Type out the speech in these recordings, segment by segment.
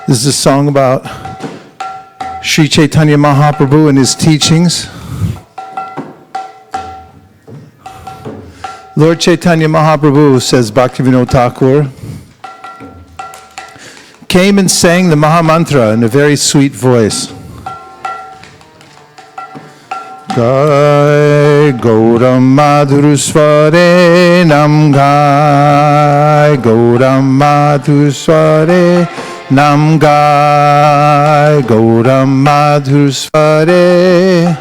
This is a song about Sri Chaitanya Mahaprabhu and his teachings. Lord Chaitanya Mahaprabhu, says Bhaktivinoda Thakur, came and sang the Mahamantra in a very sweet voice. Gai Gauram Madhurusware Nam Gai Gauram Madhurusware Nam Gai Gauram Madhurusware.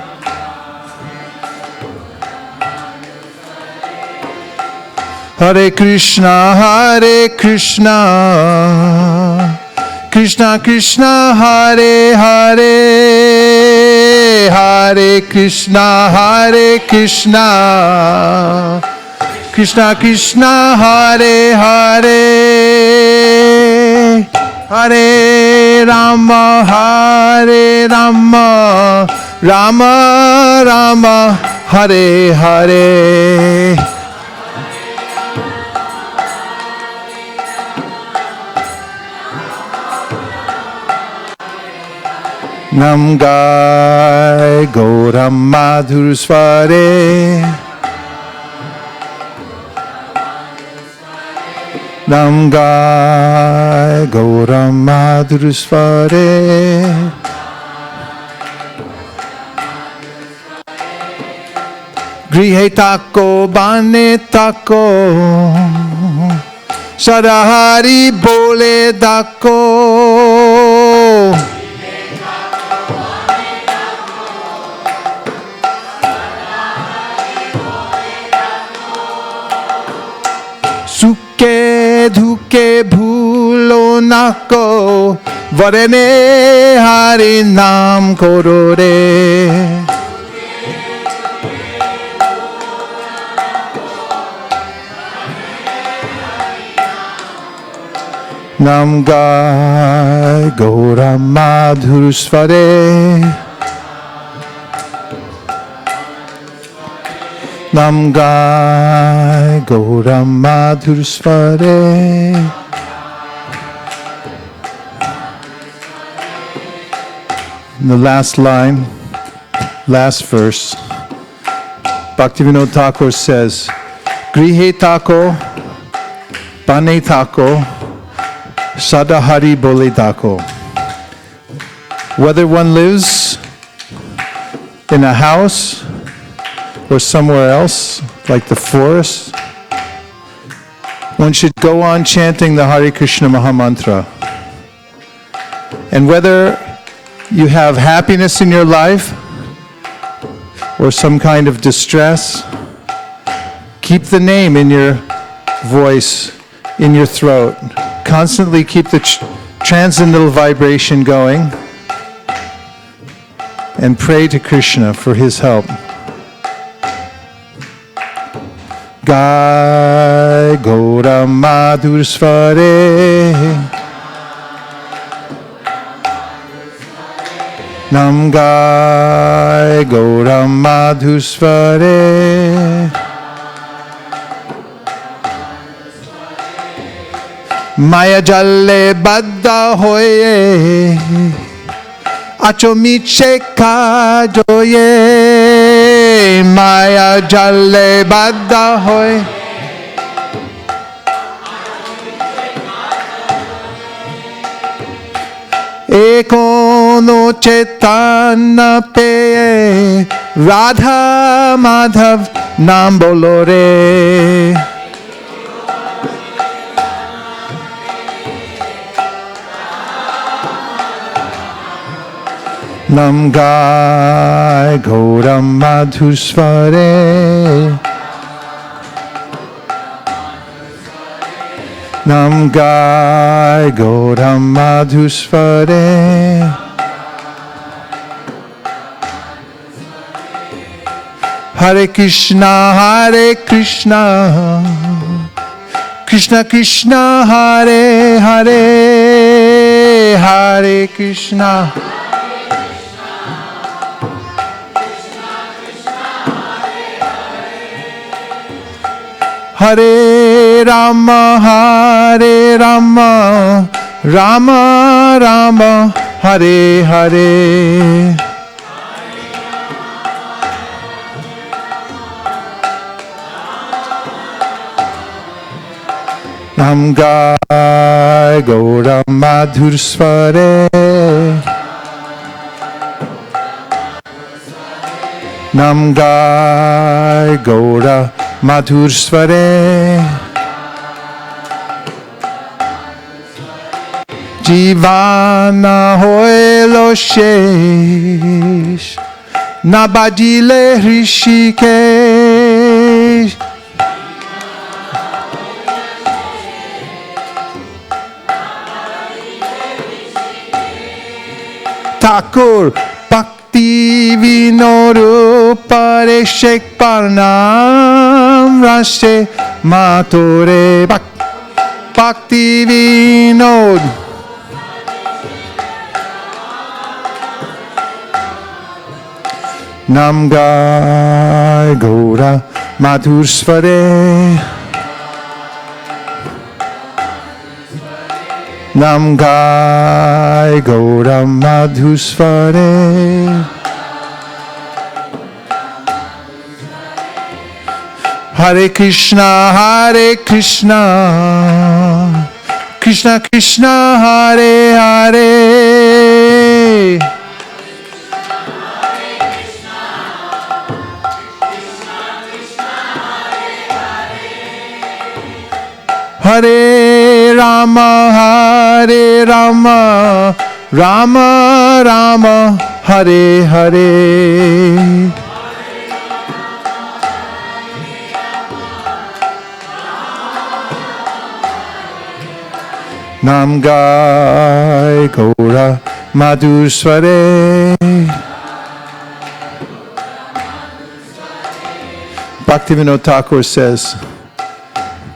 Hare Krishna, Krishna Krishna, Hare Hare, Hare Krishna, Krishna Krishna, Hare Hare, Hare Rama, Rama Rama, Hare Hare. Nam Gai Gauram Madhurusware, Nam Gai Gauram Madhurusware. Grihe tako bane tako, Sadahari bole dako. Suke dhuke bhulo nako, varene hari nam koro re. Nam Gai Gauram Madhurusware, Nam Gai Gauram Madhurusware. In the last line, last verse, Bhaktivinoda Thakur says, Grihe tako, bane tako, Sadahari bole dako. Whether one lives in a house or somewhere else, like the forest, one should go on chanting the Hare Krishna Mahamantra. And whether you have happiness in your life or some kind of distress, keep the name in your voice, in your throat. Constantly keep the transcendental vibration going and pray to Krishna for his help. Gai Gauram Madhurusware, Nam Gai Gauram Madhurusware. Maya jalle baddha hoye, acho miche kajoye. Maya jalle baddha hoye, ekono chetana pe, Radha Madhav nam bolo re. Nam Gai Gauram Madhurusware, Nam Gai Gauram Madhurusware. Hare Krishna, Krishna Krishna, Hare Hare, Hare Krishna, Hare Rama, Rama Rama, Hare Hare. Nam Gai Gaura Madhur Svare. Nam Gai Gaura Madhur Svare. Jivana hoelo shesh, Nabadile Rishikesh. Thakur Bhakti Vinodupare Shek Parnam Rashe Matore Bhakti Vinod. Nam Gai Gaura Madhur Svare. Nam Gai Gaura Madhur Svare. Hare Krishna, Krishna Krishna, Hare Hare. Hare Rama, Rama Rama, Hare Hare. Nam Gai Gaura Madhur Svare. Bhaktivinoda Thakur says,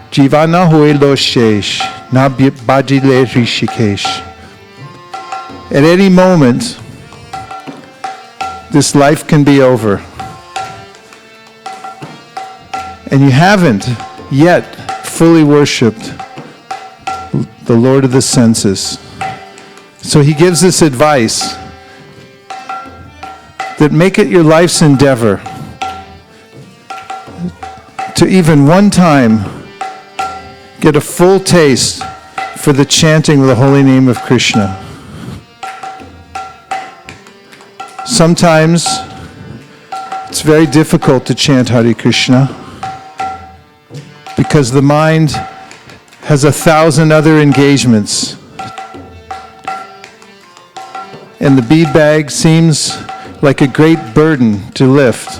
Jivana hoelo shesh, na bajile rishikesh. At any moment, this life can be over. And you haven't yet fully worshipped the Lord of the senses. So he gives this advice that make it your life's endeavor to even one time get a full taste for the chanting of the holy name of Krishna. Sometimes it's very difficult to chant Hare Krishna because the mind has 1,000 other engagements. And the bead bag seems like a great burden to lift.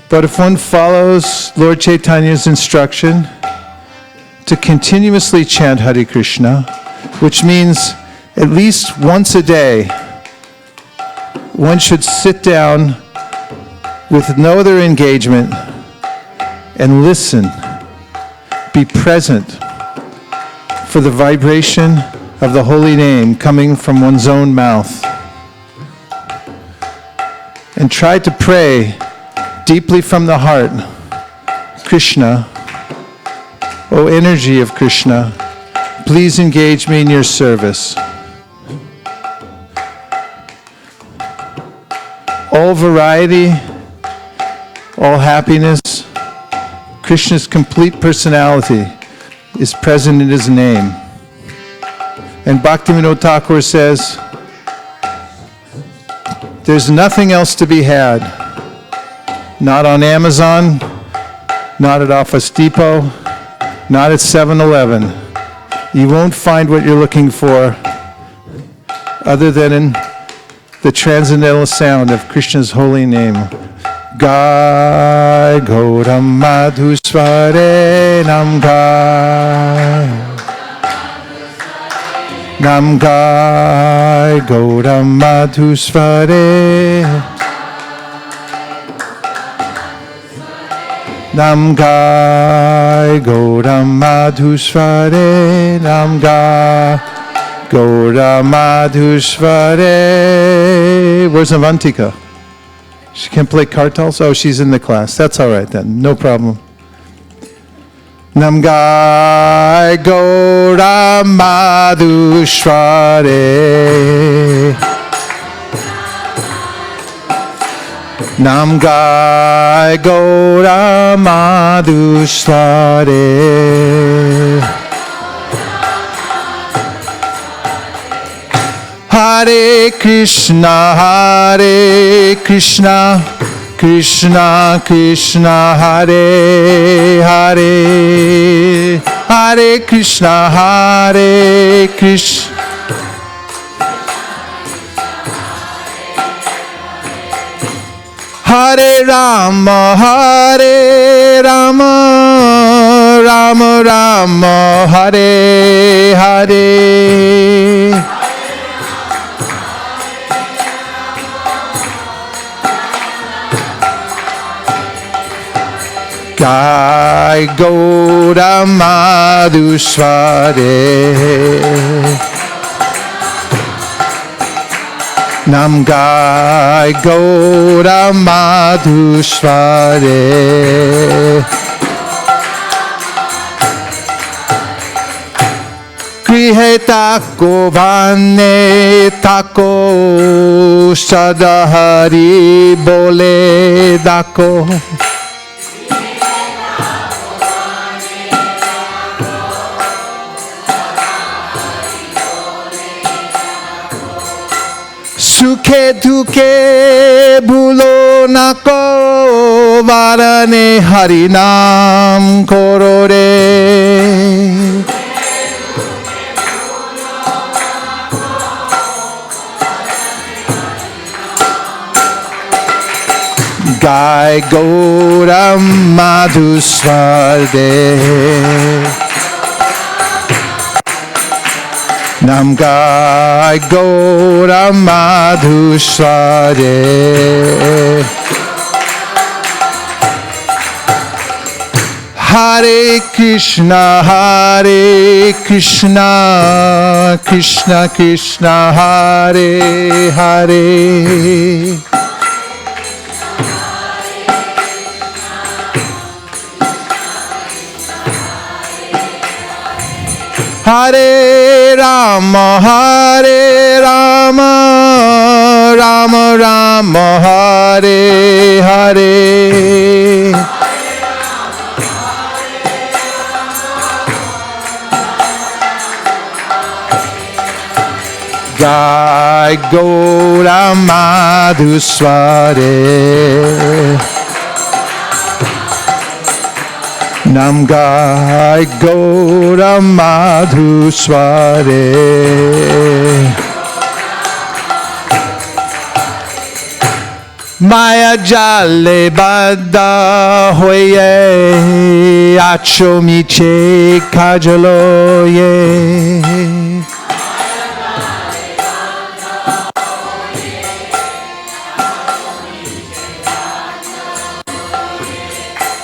But if one follows Lord Chaitanya's instruction to continuously chant Hare Krishna, which means at least once a day, one should sit down with no other engagement and listen, be present for the vibration of the holy name coming from one's own mouth. And try to pray deeply from the heart, Krishna, O energy of Krishna, please engage me in your service. All variety, all happiness, Krishna's complete personality is present in his name. And Bhaktivinoda Thakur says, there's nothing else to be had. Not on Amazon, not at Office Depot, not at 7-Eleven. You won't find what you're looking for other than in the transcendental sound of Krishna's holy name. Gai Gaura Madhur Svare. Nam Gai. Nam Gai Gaura Madhur Svare. Nam Gai Gaura Madhur Svare. Nam Gai Gaura Madhur Svare. Where's Avantika? She can't play kartals? Oh, she's in the class. That's all right then. No problem. Nam Gai Gaura Madhushware. Nam Gai Gaura Madhushware. Hare Krishna, Hare Krishna, Krishna Krishna, Hare Hare, Hare Krishna, Hare Krishna, Hare Rama, Hare Rama, Rama Rama, Hare Hare. Gai Gaura Madhushware. Nam Gai Gaura Madhushware. Grihe tako vane tako sadahari bole dako. Sukhe dukhe bhulo nako varane harinam korore. Gai Gaura Madhusware. Nam Gai Gaura Madhushware. Hare Krishna, Hare Krishna, Krishna Krishna, Hare Hare. Hare Rama, Hare Rama, Rama Rama, Hare Hare. Gai Gaura Madhusware. Nam Gai Gaura Madhusware. Maya jale bada hoye, acho miche kajalo ye.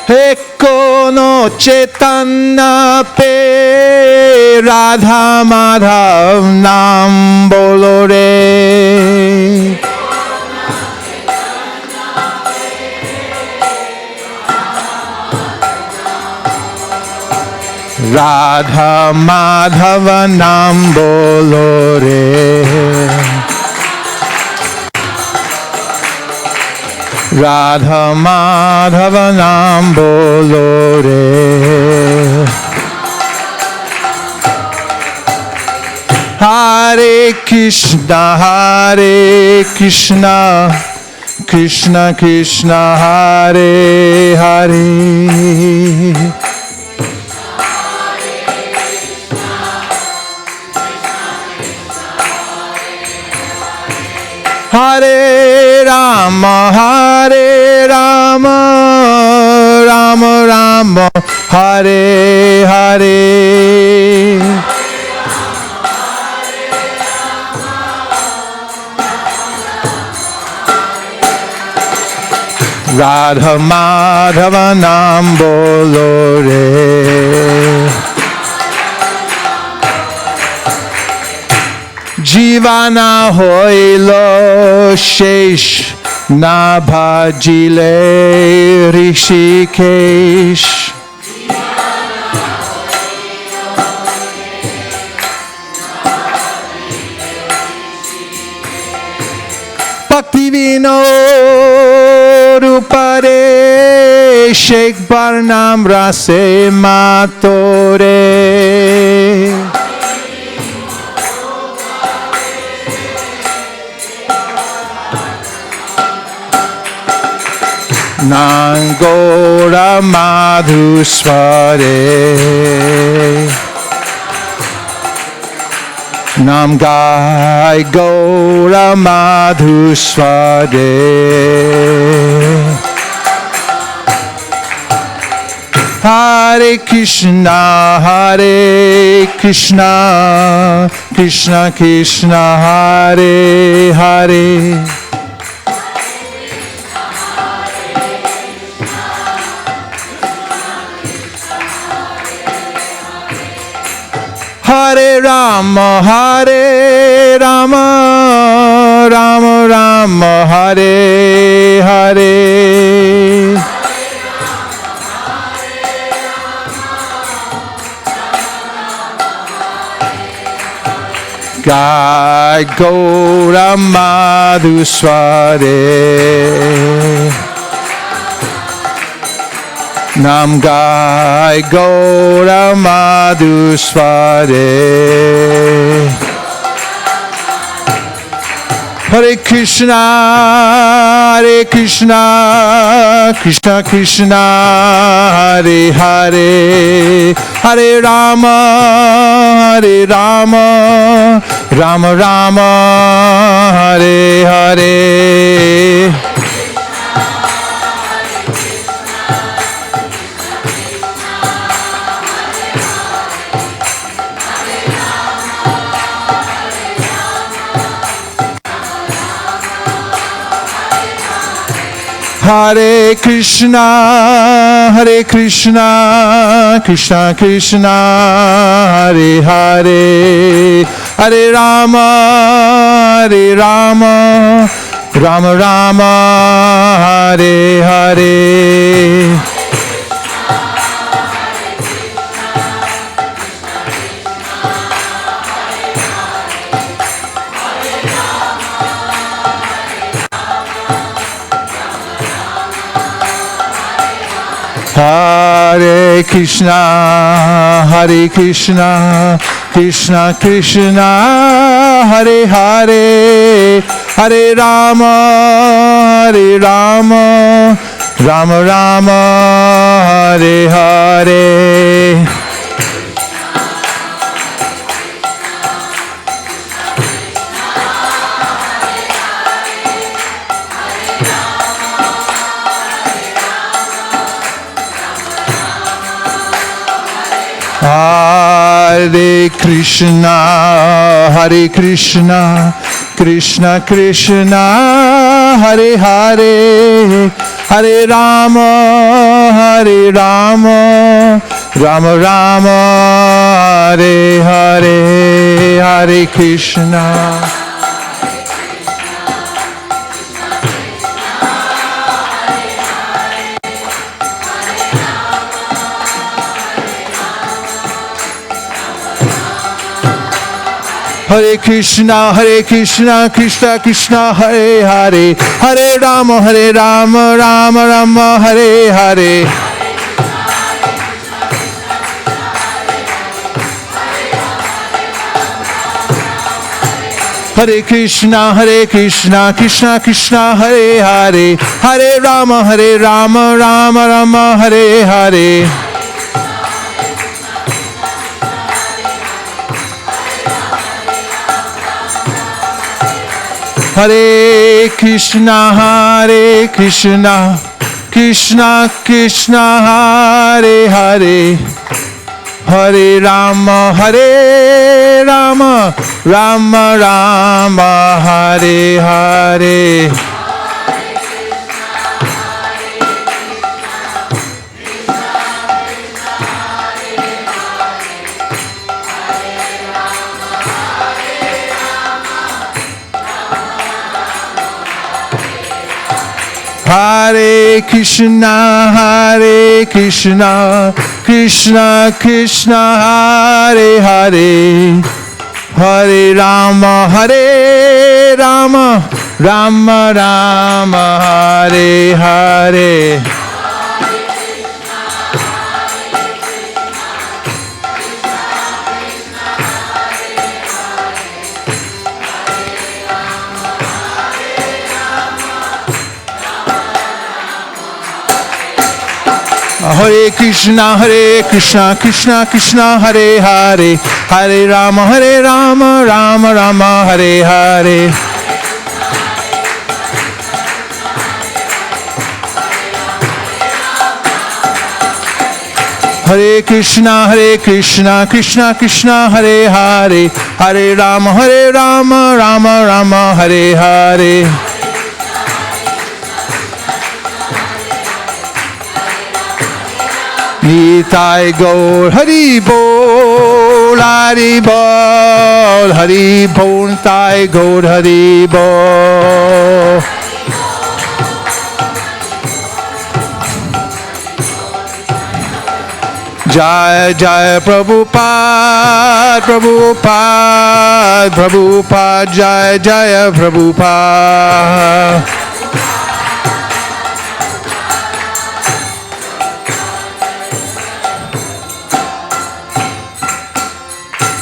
Eko no Chaitanya pe Radha Madhav nam bolo re. Radha Madhava nam bolo re. Radha Madhava nam bolo re. Hare Krishna, Hare Krishna, Krishna Krishna, Hare Hare. Hare Rama, Hare Rama, Rama Rama, Hare Hare. Radha Madhava nam bolo re. Jivana hoilo shesh na bhajile Rishikesh. Bhakti Vinodupare Sheikh Barnam Rase Matore Nangora Madhusware Nam Gai Gora Madhusware Hare Krishna Krishna Krishna Hare Hare Hare Rama Rama Rama Hare Hare Gai Gora Madhusware Nam Gai Gora Madhusware Hare Krishna Krishna Krishna Hare Hare Hare Rama Rama Rama Hare Hare Hare Krishna Krishna Krishna Hare Hare Hare Rama Rama Rama Hare Hare Hare Krishna Krishna Krishna Hare Hare Hare Rama Rama Rama Hare Hare Hare Krishna Krishna Krishna Hare Hare Hare Rama Rama Rama Hare Hare Hare Krishna Hare Krishna Krishna Krishna Hare Hare Hare Rama Rama Rama Hare Hare Hare Krishna Krishna Krishna Hare Hare Hare Rama Rama Rama Hare Hare Hare Krishna Krishna Krishna Hare Hare Hare Rama Rama Rama Hare Hare Hare Krishna Krishna Krishna Hare Hare Hare Rama Rama Rama Hare Hare Hare Krishna Krishna Krishna Hare Hare Hare Rama Rama Rama Hare Hare Hare Krishna Krishna Krishna Hare Hare Hare Rama Rama Rama Hare Hare Nitai Gaur Hari Bol Hari Bol Hari Bol Nitai Gaur Hari Bol Jai Jai Prabhupada Prabhupada Prabhupada Jai Jai Prabhupada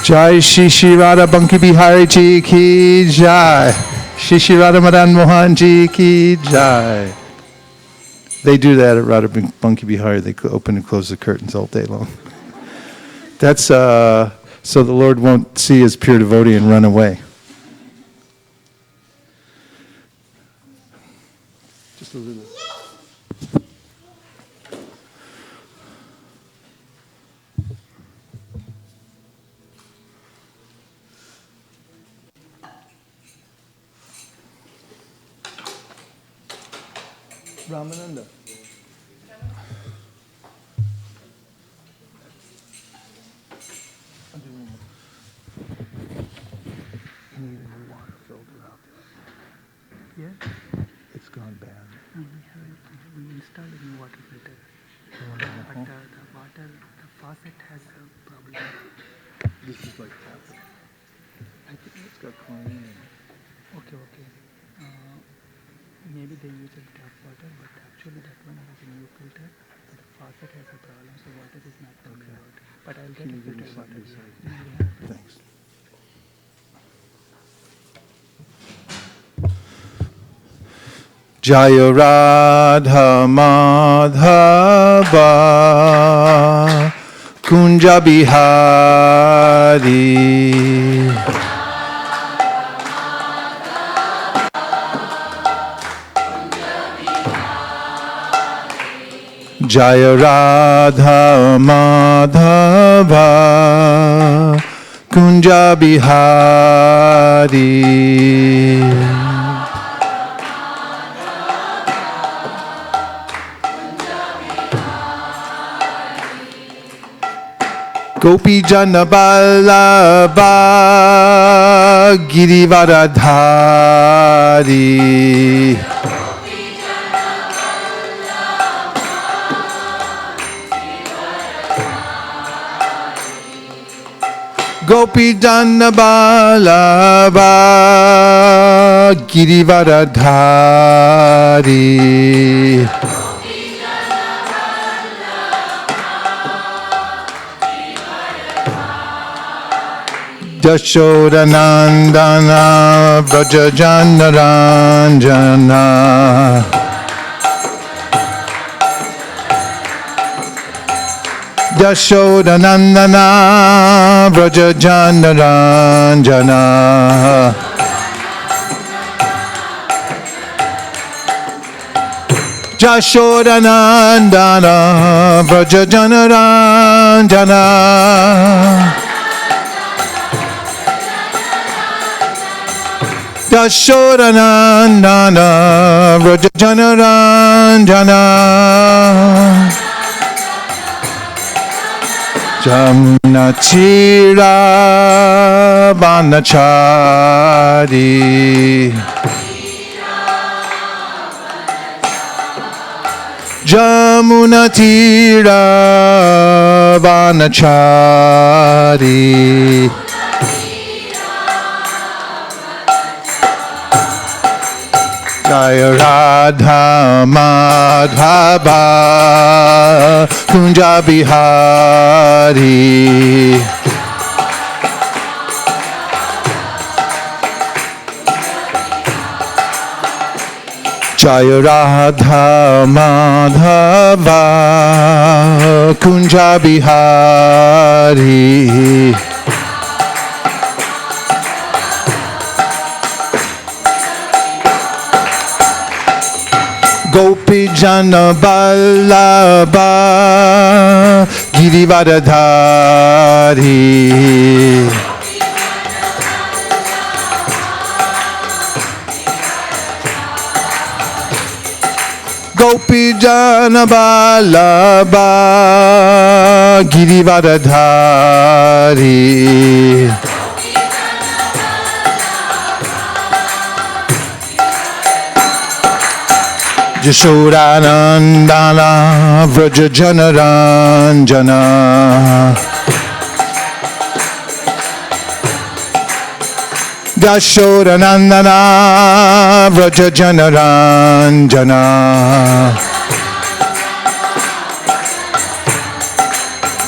Jai Shri Radha Banki Bihari Ji Ki Jai. Shri Radha Madan Mohan Ji Ki Jai. They do that at Radha Banki Bihari. They open and close the curtains all day long. That's so the Lord won't see his pure devotee and run away. Just a little. Ramananda. Yeah? It's gone bad. We installed a new water filter. But the water, the faucet has a problem. This is like tap. I think It's got chlorine in it. okay. Maybe they use a tap water, but actually that one has a new filter. But the faucet has a problem, so water is not coming out. But I'll get Can a you give me filter water. something beside you? Yeah. Thanks. Jaya Radha Madhava Kunja Bihari Jaya Radha Madhava Kunja Bihari Gopi Jana Vallabha Girivardhari Gopi Jana Vallabha Girivardhari Yashodanandana Vrajajanaranjana Yashodanandana Vrajajanaranjana Yashodanandana Vrajajanaranjana Yashodanandana Vrajajanaranjana Jamuna Tira Vanachari Jamuna Tira Vanachari Jaya Radha Madhava Kunja Bihari. Jaya Radha Madhava Kunja Bihari. Gopi Jana Ballabha Girivardhari. Gopi Jana Ballabha Girivardhari. Jashodanandana Vraja Janaranjana. Jashodanandana Vraja Janaranjana.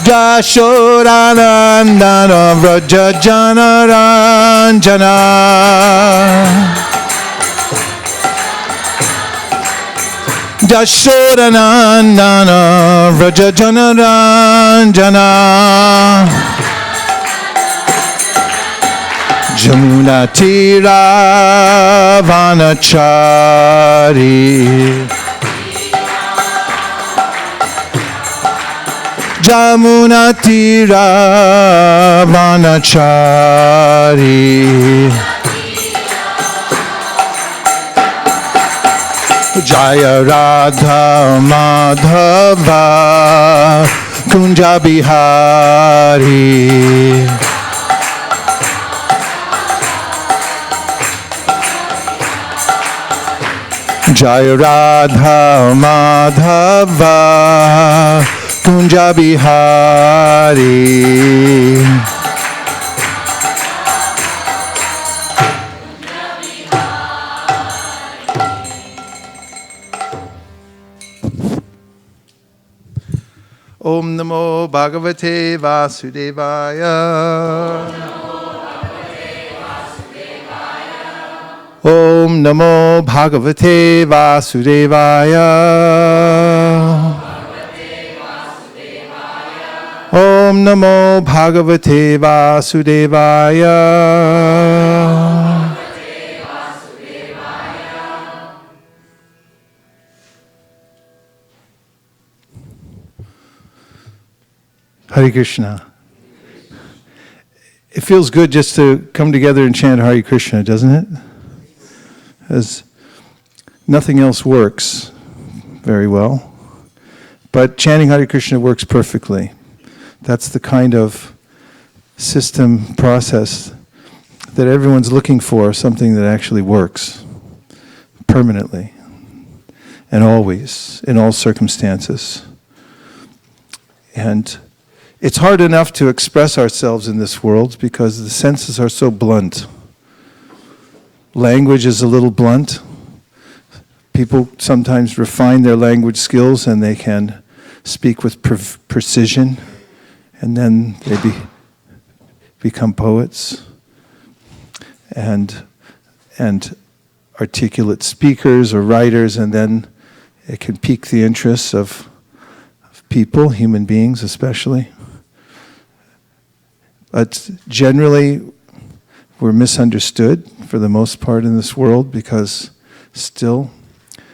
Jashodanandana Vraja Janaranjana. Jashodanandana Vraja Janaranjana. Jamuna Tira Vanachari. Jamuna Tira Vanachari. Jaya Radha Madhava Kunja Bihari. Jaya Radha Madhava Kunja Bihari. Om Namo Bhagavate Vasudevaya. Om Namo Bhagavate Vasudevaya. Om Namo Bhagavate Vasudevaya. Hare Krishna. It feels good just to come together and chant Hare Krishna, doesn't it? As nothing else works very well. But chanting Hare Krishna works perfectly. That's the kind of system process that everyone's looking for, something that actually works permanently and always, in all circumstances. And it's hard enough to express ourselves in this world because the senses are so blunt. Language is a little blunt. People sometimes refine their language skills and they can speak with precision, and then they become poets and articulate speakers or writers, and then it can pique the interests of people, human beings especially. But generally, we're misunderstood for the most part in this world because still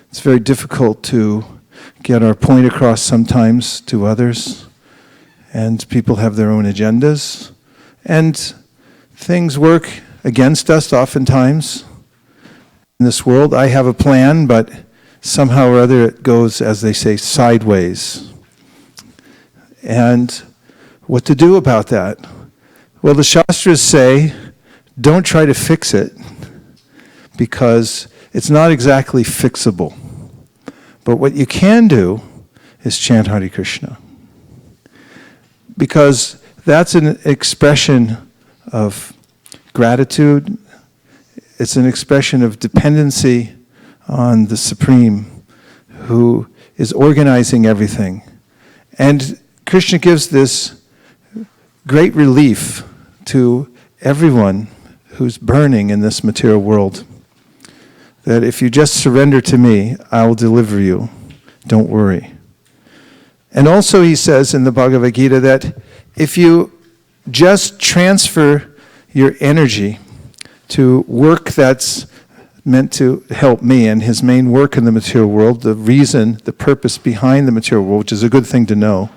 it's very difficult to get our point across sometimes to others, and people have their own agendas, and things work against us oftentimes in this world. I have a plan, but somehow or other it goes, as they say, sideways. And what to do about that? Well, the Shastras say, don't try to fix it, because it's not exactly fixable. But what you can do is chant Hare Krishna, because that's an expression of gratitude. It's an expression of dependency on the Supreme who is organizing everything. And Krishna gives this great relief to everyone who's burning in this material world. That if you just surrender to me, I will deliver you. Don't worry. And also he says in the Bhagavad Gita that if you just transfer your energy to work that's meant to help me, and his main work in the material world, the reason, the purpose behind the material world, which is a good thing to know,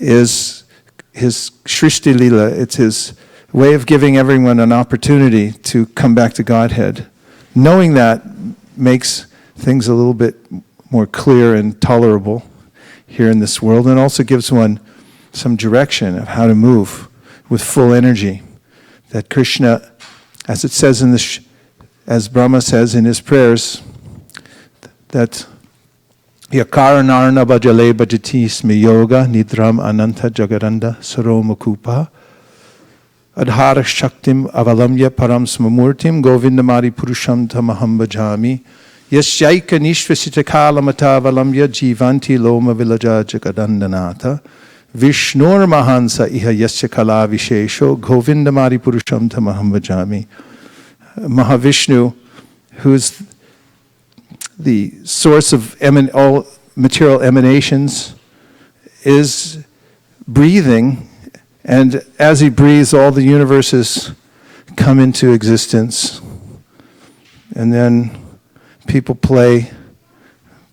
is his Shrishti Lila. It's his way of giving everyone an opportunity to come back to Godhead. Knowing that makes things a little bit more clear and tolerable here in this world, and also gives one some direction of how to move with full energy. That Krishna, as it says in this, as Brahma says in his prayers, that Yakaranarna bhajale bhajati smi yoga nidram ananta jagaranda saromakupa adhara shaktim avalamya param smamurtim govindamari purusham tamaham bhajami yasyaika nishvasita kalamata avalamya jivanti loma vilaja jagadandanata Vishnur Mahansa iha yasya kala vishesho govindamari purusham tamaham bhajami. Mahavishnu, who's the source of all material emanations, is breathing, and as he breathes, all the universes come into existence. And then people play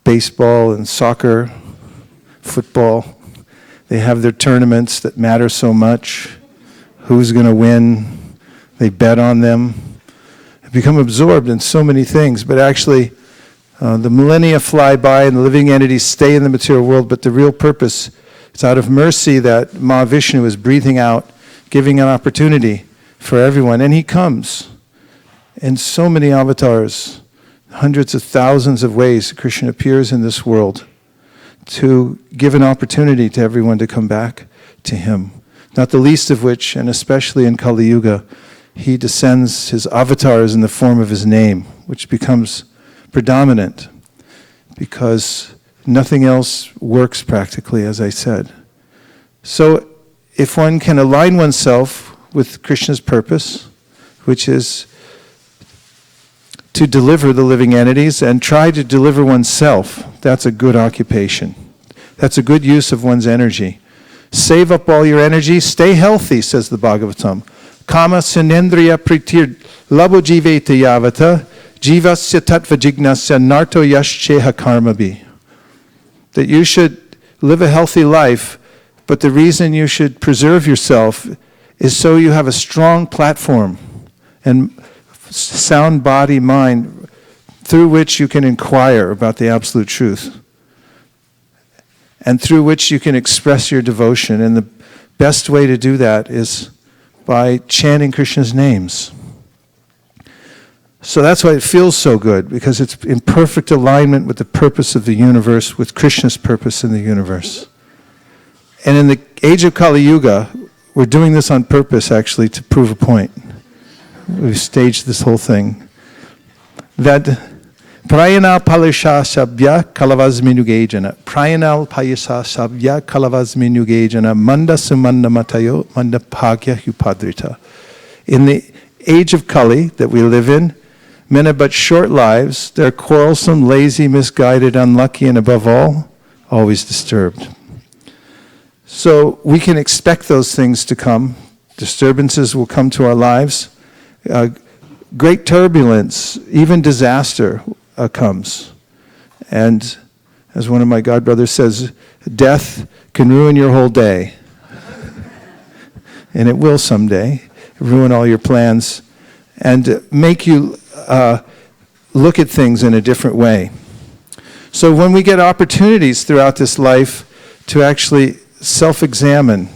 baseball and soccer, football. They have their tournaments that matter so much. Who's going to win? They bet on them. Become absorbed in so many things, but actually the millennia fly by and the living entities stay in the material world, but the real purpose, it's out of mercy that Mahavishnu is breathing out, giving an opportunity for everyone. And he comes in so many avatars, hundreds of thousands of ways Krishna appears in this world to give an opportunity to everyone to come back to him. Not the least of which, and especially in Kali Yuga, he descends his avatars in the form of his name, which becomes predominant because nothing else works practically, as I said. So if one can align oneself with Krishna's purpose, which is to deliver the living entities and try to deliver oneself, that's a good occupation. That's a good use of one's energy. Save up all your energy, stay healthy, says the Bhagavatam. Kama sinendriya pritir labo jiveta yavata jivasya tattva jignasya narto yashcheha karmabi. That you should live a healthy life, but the reason you should preserve yourself is so you have a strong platform and sound body, mind, through which you can inquire about the absolute truth, and through which you can express your devotion. And the best way to do that is by chanting Krishna's names. So that's why it feels so good, because it's in perfect alignment with the purpose of the universe, with Krishna's purpose in the universe. And in the age of Kali Yuga, we're doing this on purpose, actually, to prove a point. We've staged this whole thing. That Prayana Palisha Sabya Kalavazminugejana. Prayana Payasa Sabya Kalavazminugejana. Manda Sumanda Matayo Manda Bhagya Upadrita. In the age of Kali that we live in, men have but short lives. They're quarrelsome, lazy, misguided, unlucky, and above all, always disturbed. So we can expect those things to come. Disturbances will come to our lives. Great turbulence, even disaster comes. And as one of my godbrothers says, death can ruin your whole day. And it will someday ruin all your plans and make you look at things in a different way. So when we get opportunities throughout this life to actually self-examine,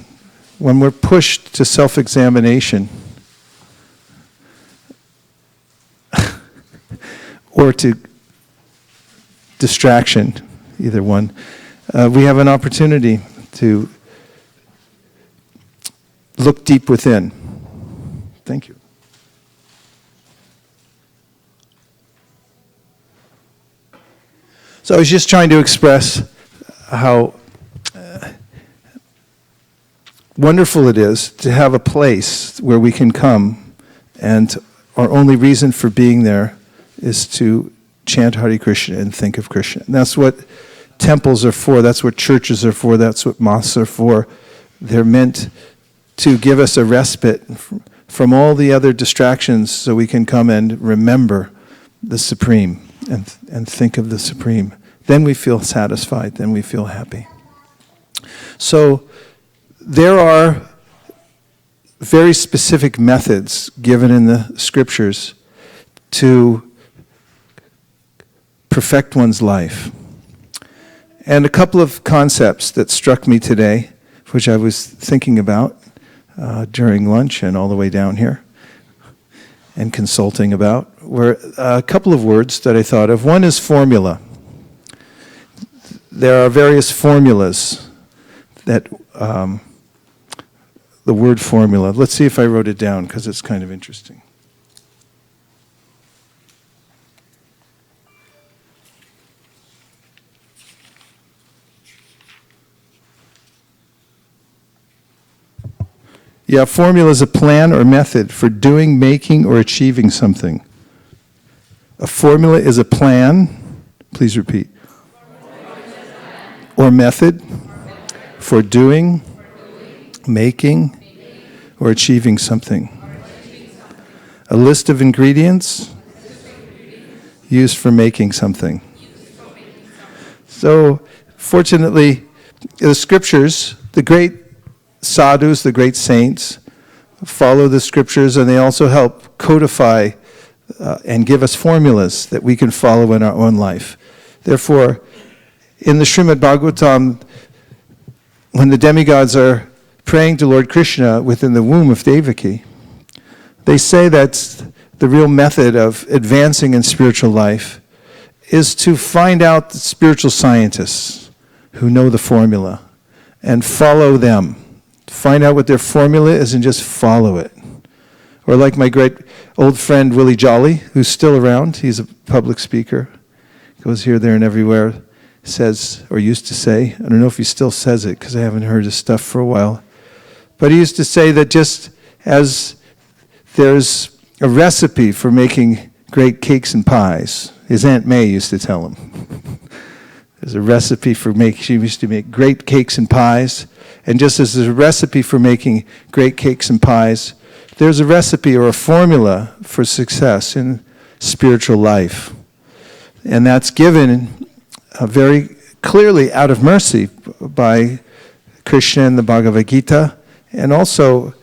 when we're pushed to self-examination, or to distraction, either one, we have an opportunity to look deep within. Thank you. So I was just trying to express how wonderful it is to have a place where we can come, and our only reason for being there is to chant Hare Krishna and think of Krishna. And that's what temples are for, that's what churches are for, that's what mosques are for. They're meant to give us a respite from all the other distractions so we can come and remember the Supreme and think of the Supreme. Then we feel satisfied, then we feel happy. So there are very specific methods given in the scriptures to perfect one's life. And a couple of concepts that struck me today, which I was thinking about during lunch and all the way down here and consulting about, were a couple of words that I thought of. One is formula. There are various formulas that, the word formula. Let's see if I wrote it down because it's kind of interesting. Yeah, formula is a plan or method for doing, making, or achieving something. A formula is a plan, please repeat, or method for doing, making, or achieving something. A list of ingredients used for making something. So, fortunately, the scriptures, the great sadhus, the great saints, follow the scriptures, and they also help codify and give us formulas that we can follow in our own life. Therefore, in the Srimad Bhagavatam, when the demigods are praying to Lord Krishna within the womb of Devaki, they say that the real method of advancing in spiritual life is to find out the spiritual scientists who know the formula and follow them. Find out what their formula is and just follow it. Or like my great old friend Willie Jolly, who's still around, he's a public speaker, goes here, there, and everywhere, says, or used to say, I don't know if he still says it because I haven't heard his stuff for a while, but he used to say that just as there's a recipe for making great cakes and pies, his Aunt May used to tell him, there's a recipe for she used to make great cakes and pies, and just as there's a recipe for making great cakes and pies, there's a recipe or a formula for success in spiritual life. And that's given very clearly out of mercy by Krishna in the Bhagavad Gita, and also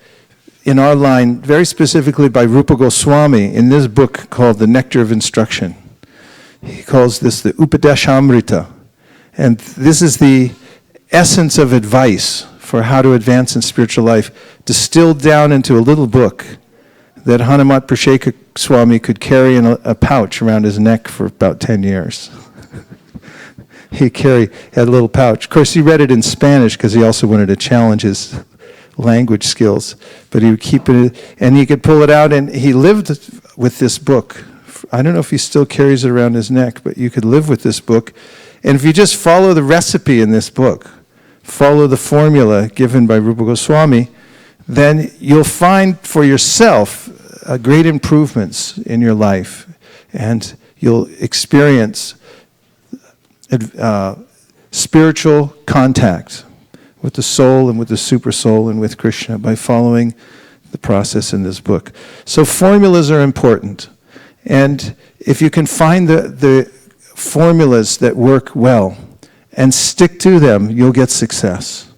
in our line, very specifically by Rupa Goswami in this book called The Nectar of Instruction. He calls this the Upadeshamrita. And this is the essence of advice for how to advance in spiritual life, distilled down into a little book that Hanumat Prasheka Swami could carry in a pouch around his neck for about 10 years. He had a little pouch. Of course, he read it in Spanish because he also wanted to challenge his language skills. But he would keep it, and he could pull it out, and he lived with this book. I don't know if he still carries it around his neck, but you could live with this book. And if you just follow the recipe in this book, follow the formula given by Rupa Goswami, then you'll find for yourself great improvements in your life, and you'll experience spiritual contact with the soul and with the super soul and with Krishna by following the process in this book. So formulas are important, and if you can find the formulas that work well and stick to them, you'll get success.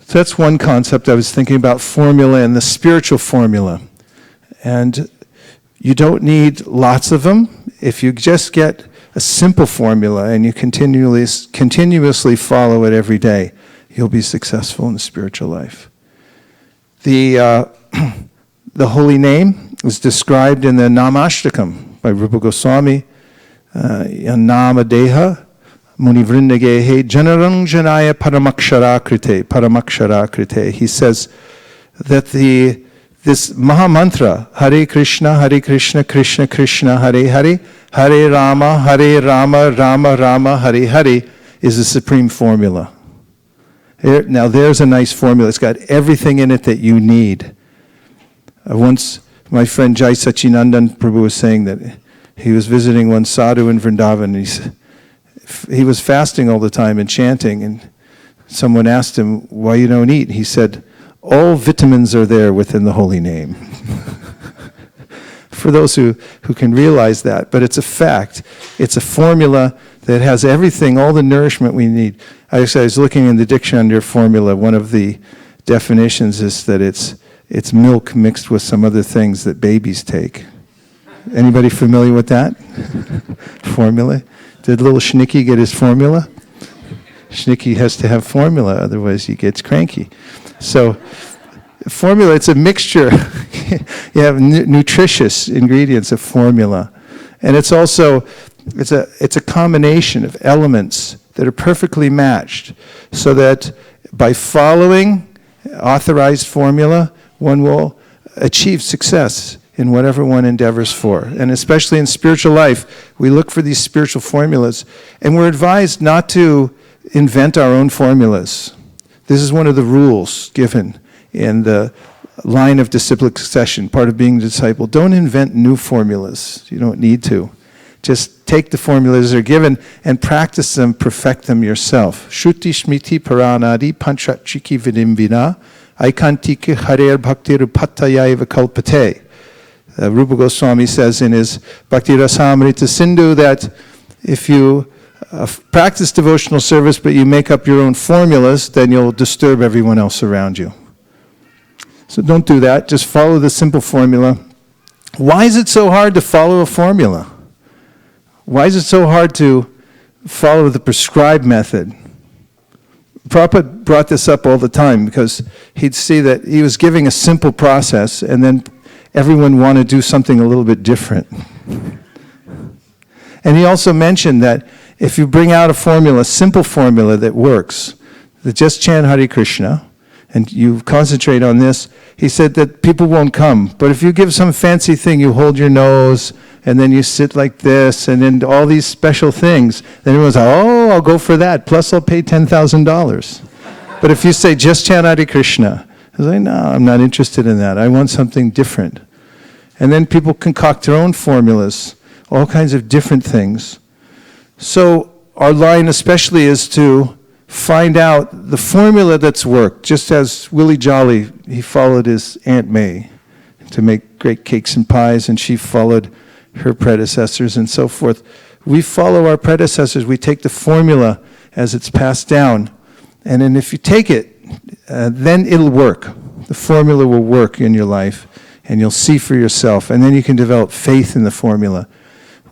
So that's one concept I was thinking about, formula and the spiritual formula. And you don't need lots of them. If you just get a simple formula and you continuously follow it every day, you'll be successful in the spiritual life. The holy name is described in the Namashtakam by Rupa Goswami, Nama Deha Munivrindagehe Janaranjanaya Paramakshara Krite. He says that the this Maha Mantra, Hare Krishna, Krishna Krishna, Hare Hare, Hare Rama, Rama Rama, Hare Hare, is the supreme formula. Now there's a nice formula. It's got everything in it that you need. Once my friend Jai Sachinandan Prabhu was saying that he was visiting one sadhu in Vrindavan, and he was fasting all the time and chanting, and someone asked him, why you don't eat? He said, all vitamins are there within the holy name. For those who can realize that, but it's a fact. It's a formula that has everything, all the nourishment we need. I was looking in the dictionary under formula. One of the definitions is that it's milk mixed with some other things that babies take. Anybody familiar with that? Formula? Did little Schnicky get his formula? Schnicky has to have formula, otherwise he gets cranky. So, formula, it's a mixture. You have nutritious ingredients of formula. And it's also, it's a combination of elements that are perfectly matched, so that by following authorized formula, one will achieve success in whatever one endeavors for. And especially in spiritual life, we look for these spiritual formulas, and we're advised not to invent our own formulas. This is one of the rules given in the line of disciplic succession, part of being a disciple. Don't invent new formulas. You don't need to. Just take the formulas that are given and practice them, perfect them yourself. Shruti Smriti Paranadi Panchachiki Vidim Vina Aikantike Harer Bhakti Rupatayaiva Kalpate. Rupa Goswami says in his Bhakti Rasamrita Sindhu that if you practice devotional service but you make up your own formulas, then you'll disturb everyone else around you. So don't do that. Just follow the simple formula. Why is it so hard to follow a formula? Why is it so hard to follow the prescribed method? Prabhupada brought this up all the time because he'd see that he was giving a simple process and then everyone wanted to do something a little bit different. And he also mentioned that if you bring out a formula, a simple formula that works, that just chant Hare Krishna, and you concentrate on this, he said that people won't come. But if you give some fancy thing, you hold your nose, and then you sit like this, and then all these special things, then everyone's like, oh, I'll go for that, plus I'll pay $10,000. But if you say, just chant Hare Krishna, I was like, no, I'm not interested in that. I want something different. And then people concoct their own formulas, all kinds of different things. So our line especially is to find out the formula that's worked, just as Willie Jolly, he followed his Aunt May to make great cakes and pies, and she followed her predecessors and so forth. We follow our predecessors. We take the formula as it's passed down, and then if you take it, then it'll work. The formula will work in your life, and you'll see for yourself, and then you can develop faith in the formula.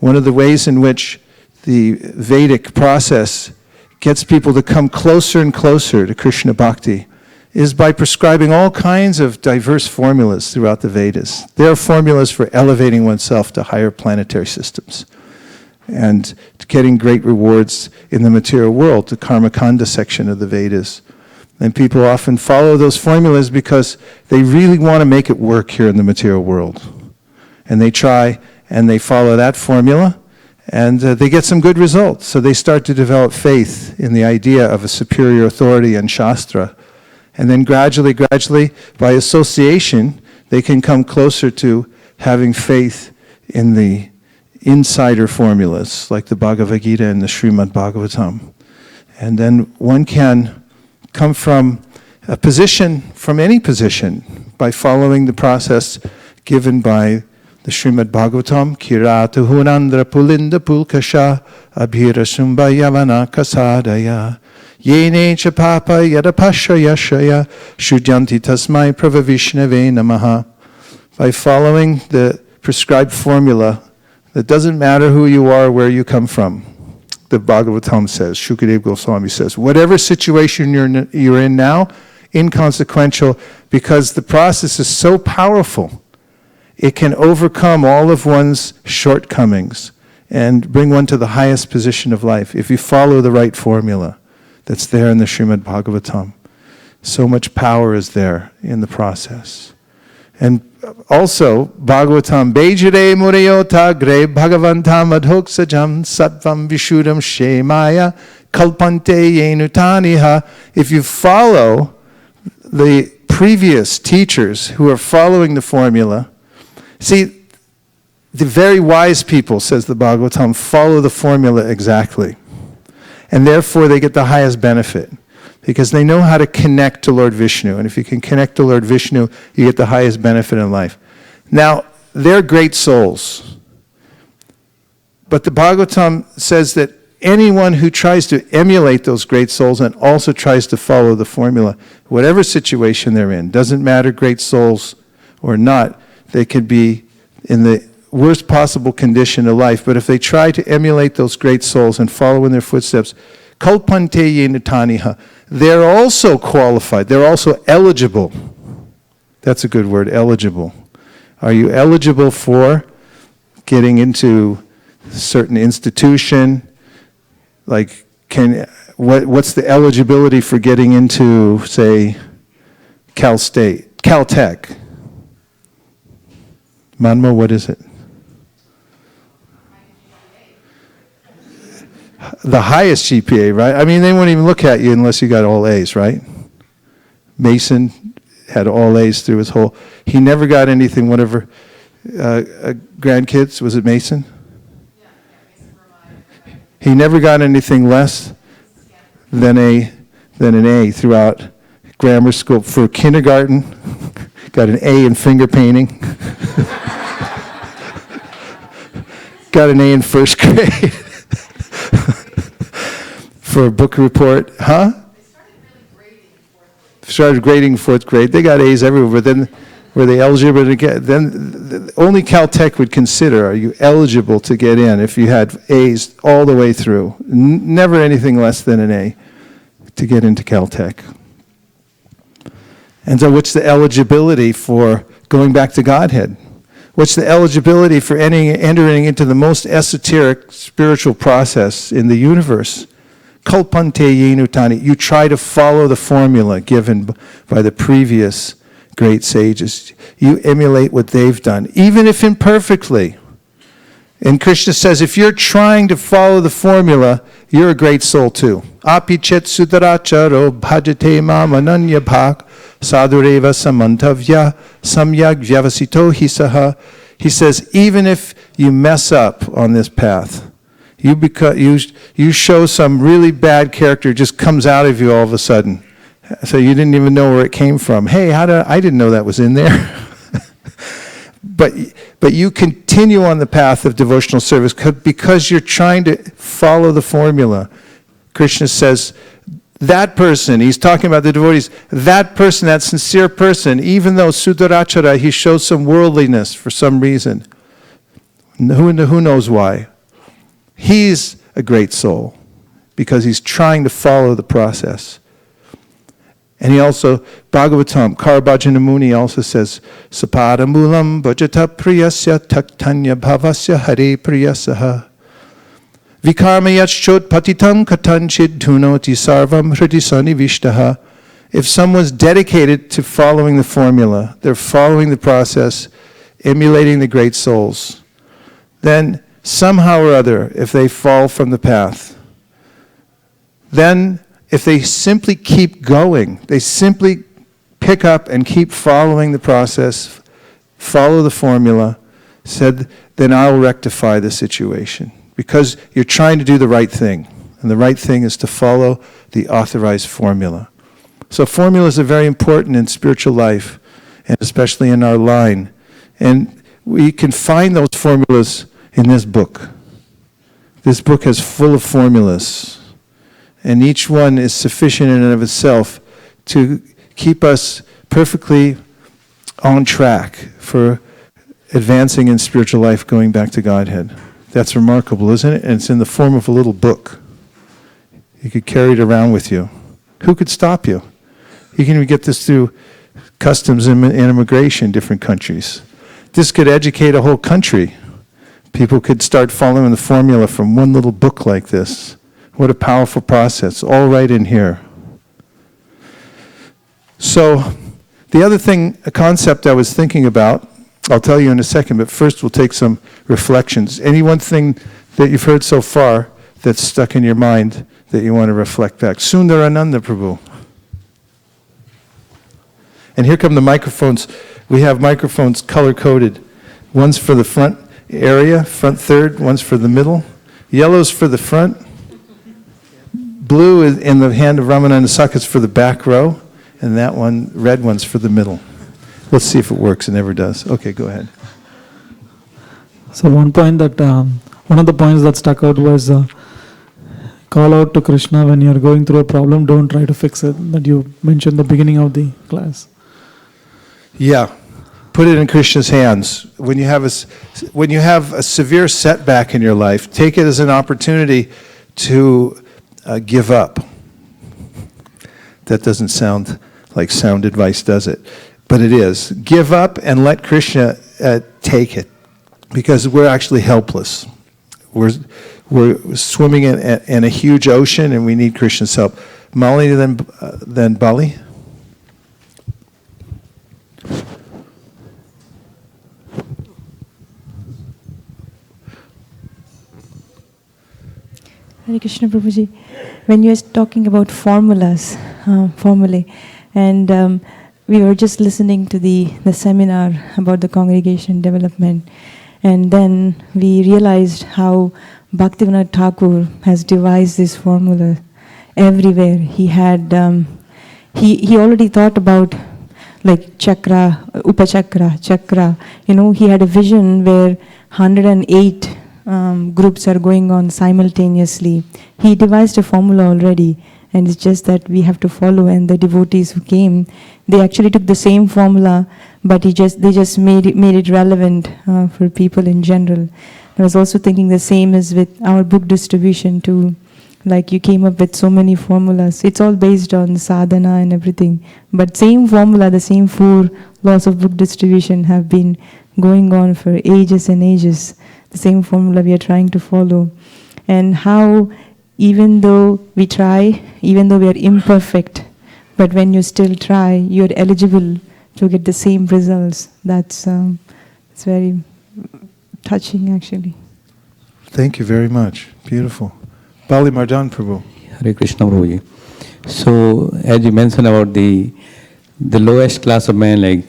One of the ways in which the Vedic process gets people to come closer and closer to Krishna Bhakti is by prescribing all kinds of diverse formulas throughout the Vedas. There are formulas for elevating oneself to higher planetary systems and getting great rewards in the material world, the Karmakanda section of the Vedas. And people often follow those formulas because they really want to make it work here in the material world. And they try and they follow that formula, and they get some good results. So they start to develop faith in the idea of a superior authority and Shastra. And then gradually, by association, they can come closer to having faith in the insider formulas, like the Bhagavad Gita and the Srimad Bhagavatam. And then one can come from a position, from any position, by following the process given by the Srimad Bhagavatam, Kiratu Hunandra Pulinda Pulkasha Abhira Shumba Yavana Kasadaya Yene Chapapa Yadapasha Yashaya Shudyanti Tasmai Pravavishnave Namaha. By following the prescribed formula, that doesn't matter who you are, where you come from. The Bhagavatam says, Shukadeva Goswami says, whatever situation you're in now, inconsequential, because the process is so powerful. It can overcome all of one's shortcomings and bring one to the highest position of life if you follow the right formula that's there in the Srimad Bhagavatam. So much power is there in the process. And also, Bhagavatam, Bejire Murayota Gre Bhagavantam Adhoksajam Sattvam Vishuddham Shemaya Kalpante Yenutaniha. If you follow the previous teachers who are following the formula, see, the very wise people, says the Bhagavatam, follow the formula exactly. And therefore they get the highest benefit, because they know how to connect to Lord Vishnu. And if you can connect to Lord Vishnu, you get the highest benefit in life. Now, they're great souls. But the Bhagavatam says that anyone who tries to emulate those great souls and also tries to follow the formula, whatever situation they're in, doesn't matter great souls or not, they could be in the worst possible condition of life. But if they try to emulate those great souls and follow in their footsteps, kalpante yenutaniha, they're also qualified, they're also eligible. That's a good word, eligible. Are you eligible for getting into a certain institution? Like, what's the eligibility for getting into, say, Cal State, Caltech? Manmo, what is it? The highest GPA, right? I mean, they won't even look at you unless you got all A's, right? Mason had all A's through his whole... He never got anything, whatever... grandkids, was it Mason? He never got anything less than an A throughout grammar school. For kindergarten, got an A in finger painting. Got an A in first grade. For a book report, huh? Started grading in fourth grade. They got A's everywhere, but then were they eligible to get? Then only Caltech would consider, are you eligible to get in if you had A's all the way through? Never anything less than an A to get into Caltech. And so what's the eligibility for going back to Godhead? What's the eligibility for entering into the most esoteric spiritual process in the universe? Kalpante yenutani. You try to follow the formula given by the previous great sages. You emulate what they've done, even if imperfectly. And Krishna says, if you're trying to follow the formula, you're a great soul too. Api chet sudaracharo bhajate mam ananya bhak sadhureva samantavya samyag vyavasito hisaha. He says, even if you mess up on this path, you show some really bad character, just comes out of you all of a sudden. So you didn't even know where it came from. Hey, I didn't know that was in there. But you continue on the path of devotional service because you're trying to follow the formula. Krishna says, that person, he's talking about the devotees, that person, that sincere person, even though Sudarachara, he shows some worldliness for some reason. Who knows why? He's a great soul because he's trying to follow the process. And he also, Bhagavatam, Karabhajana Muni also says, Sapada mulam bhajata priyasya taktanya bhavasya hare priyasaha. Vikarma yachchot patitam katanchid dhunoti sarvam hridisani vishtaha. If someone's dedicated to following the formula, they're following the process, emulating the great souls, then somehow or other, if they fall from the path, then if they simply keep going, they simply pick up and keep following the process, follow the formula, said, then I'll rectify the situation. Because you're trying to do the right thing. And the right thing is to follow the authorized formula. So formulas are very important in spiritual life, and especially in our line. And we can find those formulas in this book. This book is full of formulas. And each one is sufficient in and of itself to keep us perfectly on track for advancing in spiritual life, going back to Godhead. That's remarkable, isn't it? And it's in the form of a little book. You could carry it around with you. Who could stop you? You can even get this through customs and immigration in different countries. This could educate a whole country. People could start following the formula from one little book like this. What a powerful process, all right in here. So The other thing, a concept I was thinking about, I'll tell you in a second, but first we'll take some reflections. Any one thing that you've heard so far that's stuck in your mind that you want to reflect back? Sundarananda Prabhu. And here come the microphones. We have microphones color-coded. One's for the front area, front third, one's for the middle. Yellow's for the front. Blue is in the hand of Ramananda Sakis for the back row. And that one, red one's for the middle. Let's see if it works. It never does. Okay, go ahead. So one of the points that stuck out was call out to Krishna when you're going through a problem. Don't try to fix it. That you mentioned the beginning of the class. Yeah, put it in Krishna's hands. When you have a severe setback in your life, take it as an opportunity to give up. That doesn't sound like sound advice, does it? But it is. Give up and let Krishna take it, because we're actually helpless. We're swimming in a huge ocean, and we need Krishna's help. Mali, then Bali. Hare Krishna Prabhuji, when you were talking about formulae, and we were just listening to the seminar about the congregation development, and then we realized how Bhaktivinoda Thakur has devised this formula everywhere. He had, he already thought about like chakra, upachakra, chakra. He had a vision where 108 groups are going on simultaneously. He devised a formula already, and it's just that we have to follow. And the devotees who came, they actually took the same formula, but they just made it relevant for people in general. I was also thinking the same as with our book distribution too. Like you came up with so many formulas. It's all based on sadhana and everything. But same formula, the same 4 laws of book distribution have been going on for ages and ages. The same formula we are trying to follow. And how even though we try, even though we are imperfect, but when you still try, you're eligible to get the same results. That's it's very touching actually. Thank you very much. Beautiful. Bali Mardan Prabhu. Hare Krishna Prabhuji. So, as you mentioned about the lowest class of men like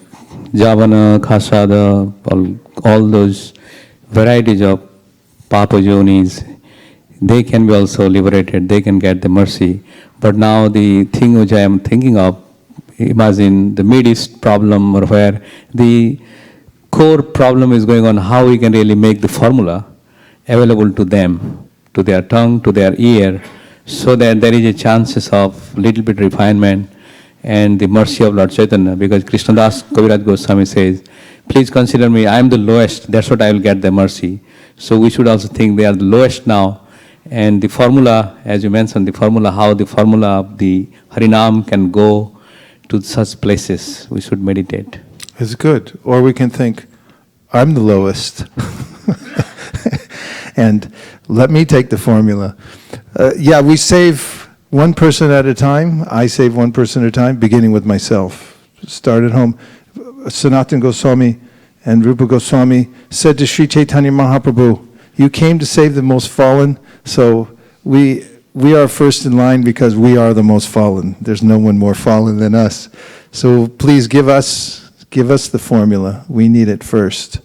Javana, Khasada, all those varieties of Papa Jonis, they can be also liberated, they can get the mercy. But now the thing which I am thinking of, imagine the Mid-East problem, or where the core problem is going on, how we can really make the formula available to them, to their tongue, to their ear, so that there is a chances of little bit refinement and the mercy of Lord Chaitanya. Because Krishnadas Kaviraj Goswami says, please consider me, I am the lowest, that's what I will get the mercy. So we should also think they are the lowest now. And the formula, as you mentioned, the formula, how the formula of the Harinam can go to such places, we should meditate. It's good. Or we can think, I'm the lowest. And let me take the formula. We save one person at a time. I save one person at a time, beginning with myself. Start at home. Sanatana Goswami and Rupa Goswami said to Sri Chaitanya Mahaprabhu, you came to save the most fallen, so we are first in line because we are the most fallen. There's no one more fallen than us. So please give us the formula. We need it first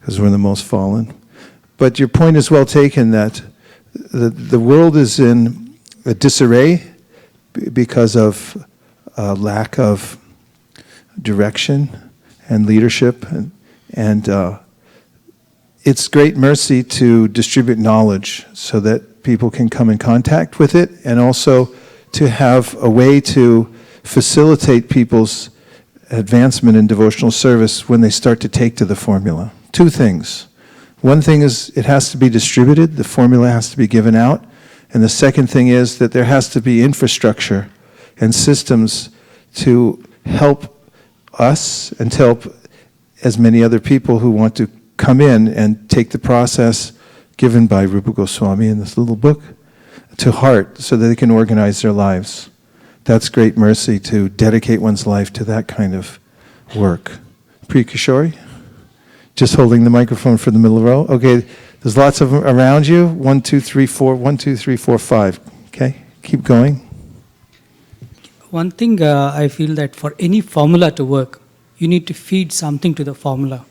because we're the most fallen. But your point is well taken that the world is in a disarray because of lack of direction and leadership, and it's great mercy to distribute knowledge so that people can come in contact with it, and also to have a way to facilitate people's advancement in devotional service when they start to take to the formula. 2 things. One thing is it has to be distributed, the formula has to be given out, and the second thing is that there has to be infrastructure and systems to help us and to help as many other people who want to come in and take the process given by Rupa Goswami in this little book to heart so that they can organize their lives. That's great mercy to dedicate one's life to that kind of work. Priya Kishori, just holding the microphone for the middle row. Okay, there's lots of them around you. 1, 2, 3, 4. 1, 2, 3, 4, 5. Okay, keep going. One thing I feel that for any formula to work, you need to feed something to the formula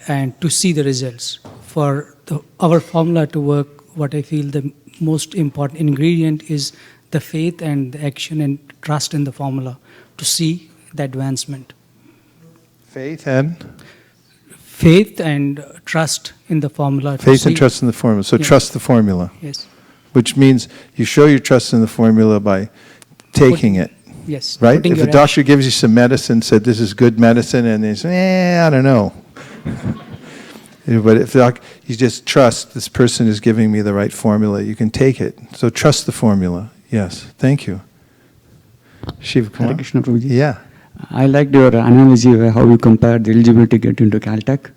and to see the results. For our formula to work, what I feel the most important ingredient is the faith and the action and trust in the formula to see the advancement. Faith and? Faith and trust in the formula. Faith and trust in the formula. So trust the formula. Yes. Which means you show your trust in the formula by taking it. Yes. Right? If a doctor gives you some medicine, said this is good medicine, and they say, I don't know. But if you just trust this person is giving me the right formula, you can take it. So trust the formula. Yes. Thank you. Shiva Kumar? Hare Krishna Prabhuji. Yeah. I liked your analogy how you compared the eligibility to get into Caltech.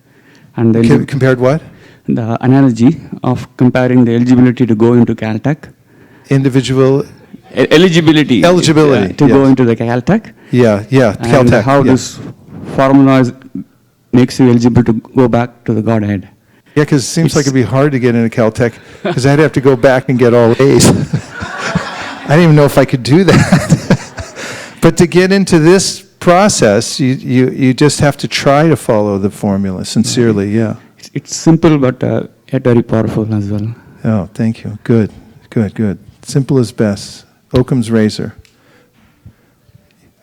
And the Compared what? The analogy of comparing the eligibility to go into Caltech. Individual Eligibility. Eligibility, to go yes. into the Caltech. Yeah, And Caltech. how this formula makes you eligible to go back to the Godhead. Yeah, because it seems like it'd be hard to get into Caltech, because I'd have to go back and get all A's. I didn't even know if I could do that. But to get into this process, you just have to try to follow the formula sincerely, yeah. It's simple, but yet very powerful as well. Oh, thank you. Good. Simple is best. Occam's razor.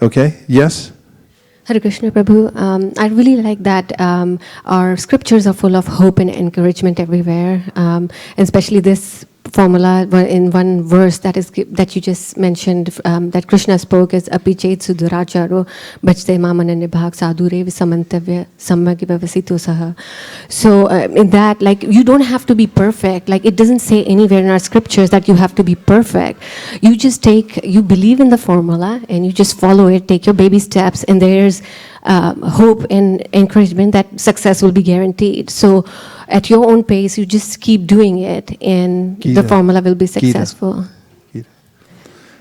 Okay, yes? Hare Krishna Prabhu, I really like that our scriptures are full of hope and encouragement everywhere, especially this formula in one verse that you just mentioned that Krishna spoke as apichet suduracharo bachte mamana nibhag sadhure visamantavya sammagivavasito saha. So in that, like, you don't have to be perfect. Like, it doesn't say anywhere in our scriptures that you have to be perfect. You believe in the formula and you just follow it, take your baby steps, and there's hope and encouragement that success will be guaranteed. So at your own pace, you just keep doing it, and the formula will be successful.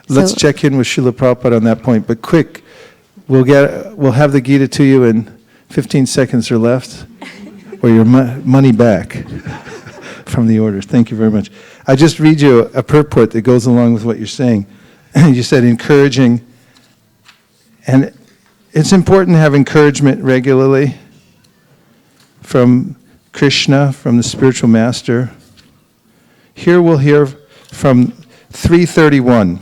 Let's check in with Srila Prabhupada on that point. But quick, we'll have the Gita to you in 15 seconds or left, or your money back from the orders. Thank you very much. I just read you a purport that goes along with what you're saying. You said encouraging, and it's important to have encouragement regularly from Krishna, from the spiritual master. Here we'll hear from 331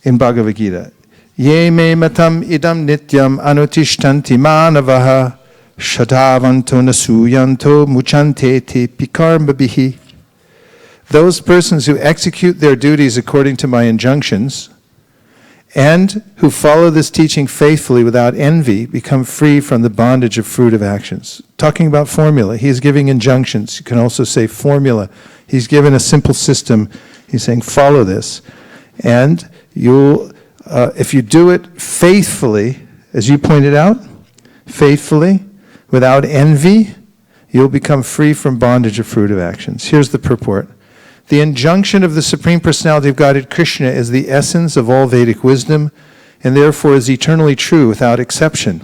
in Bhagavad Gita. Ye me matam idam nityam anutishtanti manavaha shadavanto nasuyanto muchante te pikarmabihi. Those persons who execute their duties according to my injunctions and who follow this teaching faithfully without envy become free from the bondage of fruit of actions. Talking about formula, he's giving injunctions. You can also say formula. He's given a simple system. He's saying follow this. And you'll, if you do it faithfully, as you pointed out, faithfully, without envy, you'll become free from bondage of fruit of actions. Here's the purport. The injunction of the Supreme Personality of Godhead Krishna is the essence of all Vedic wisdom and therefore is eternally true without exception.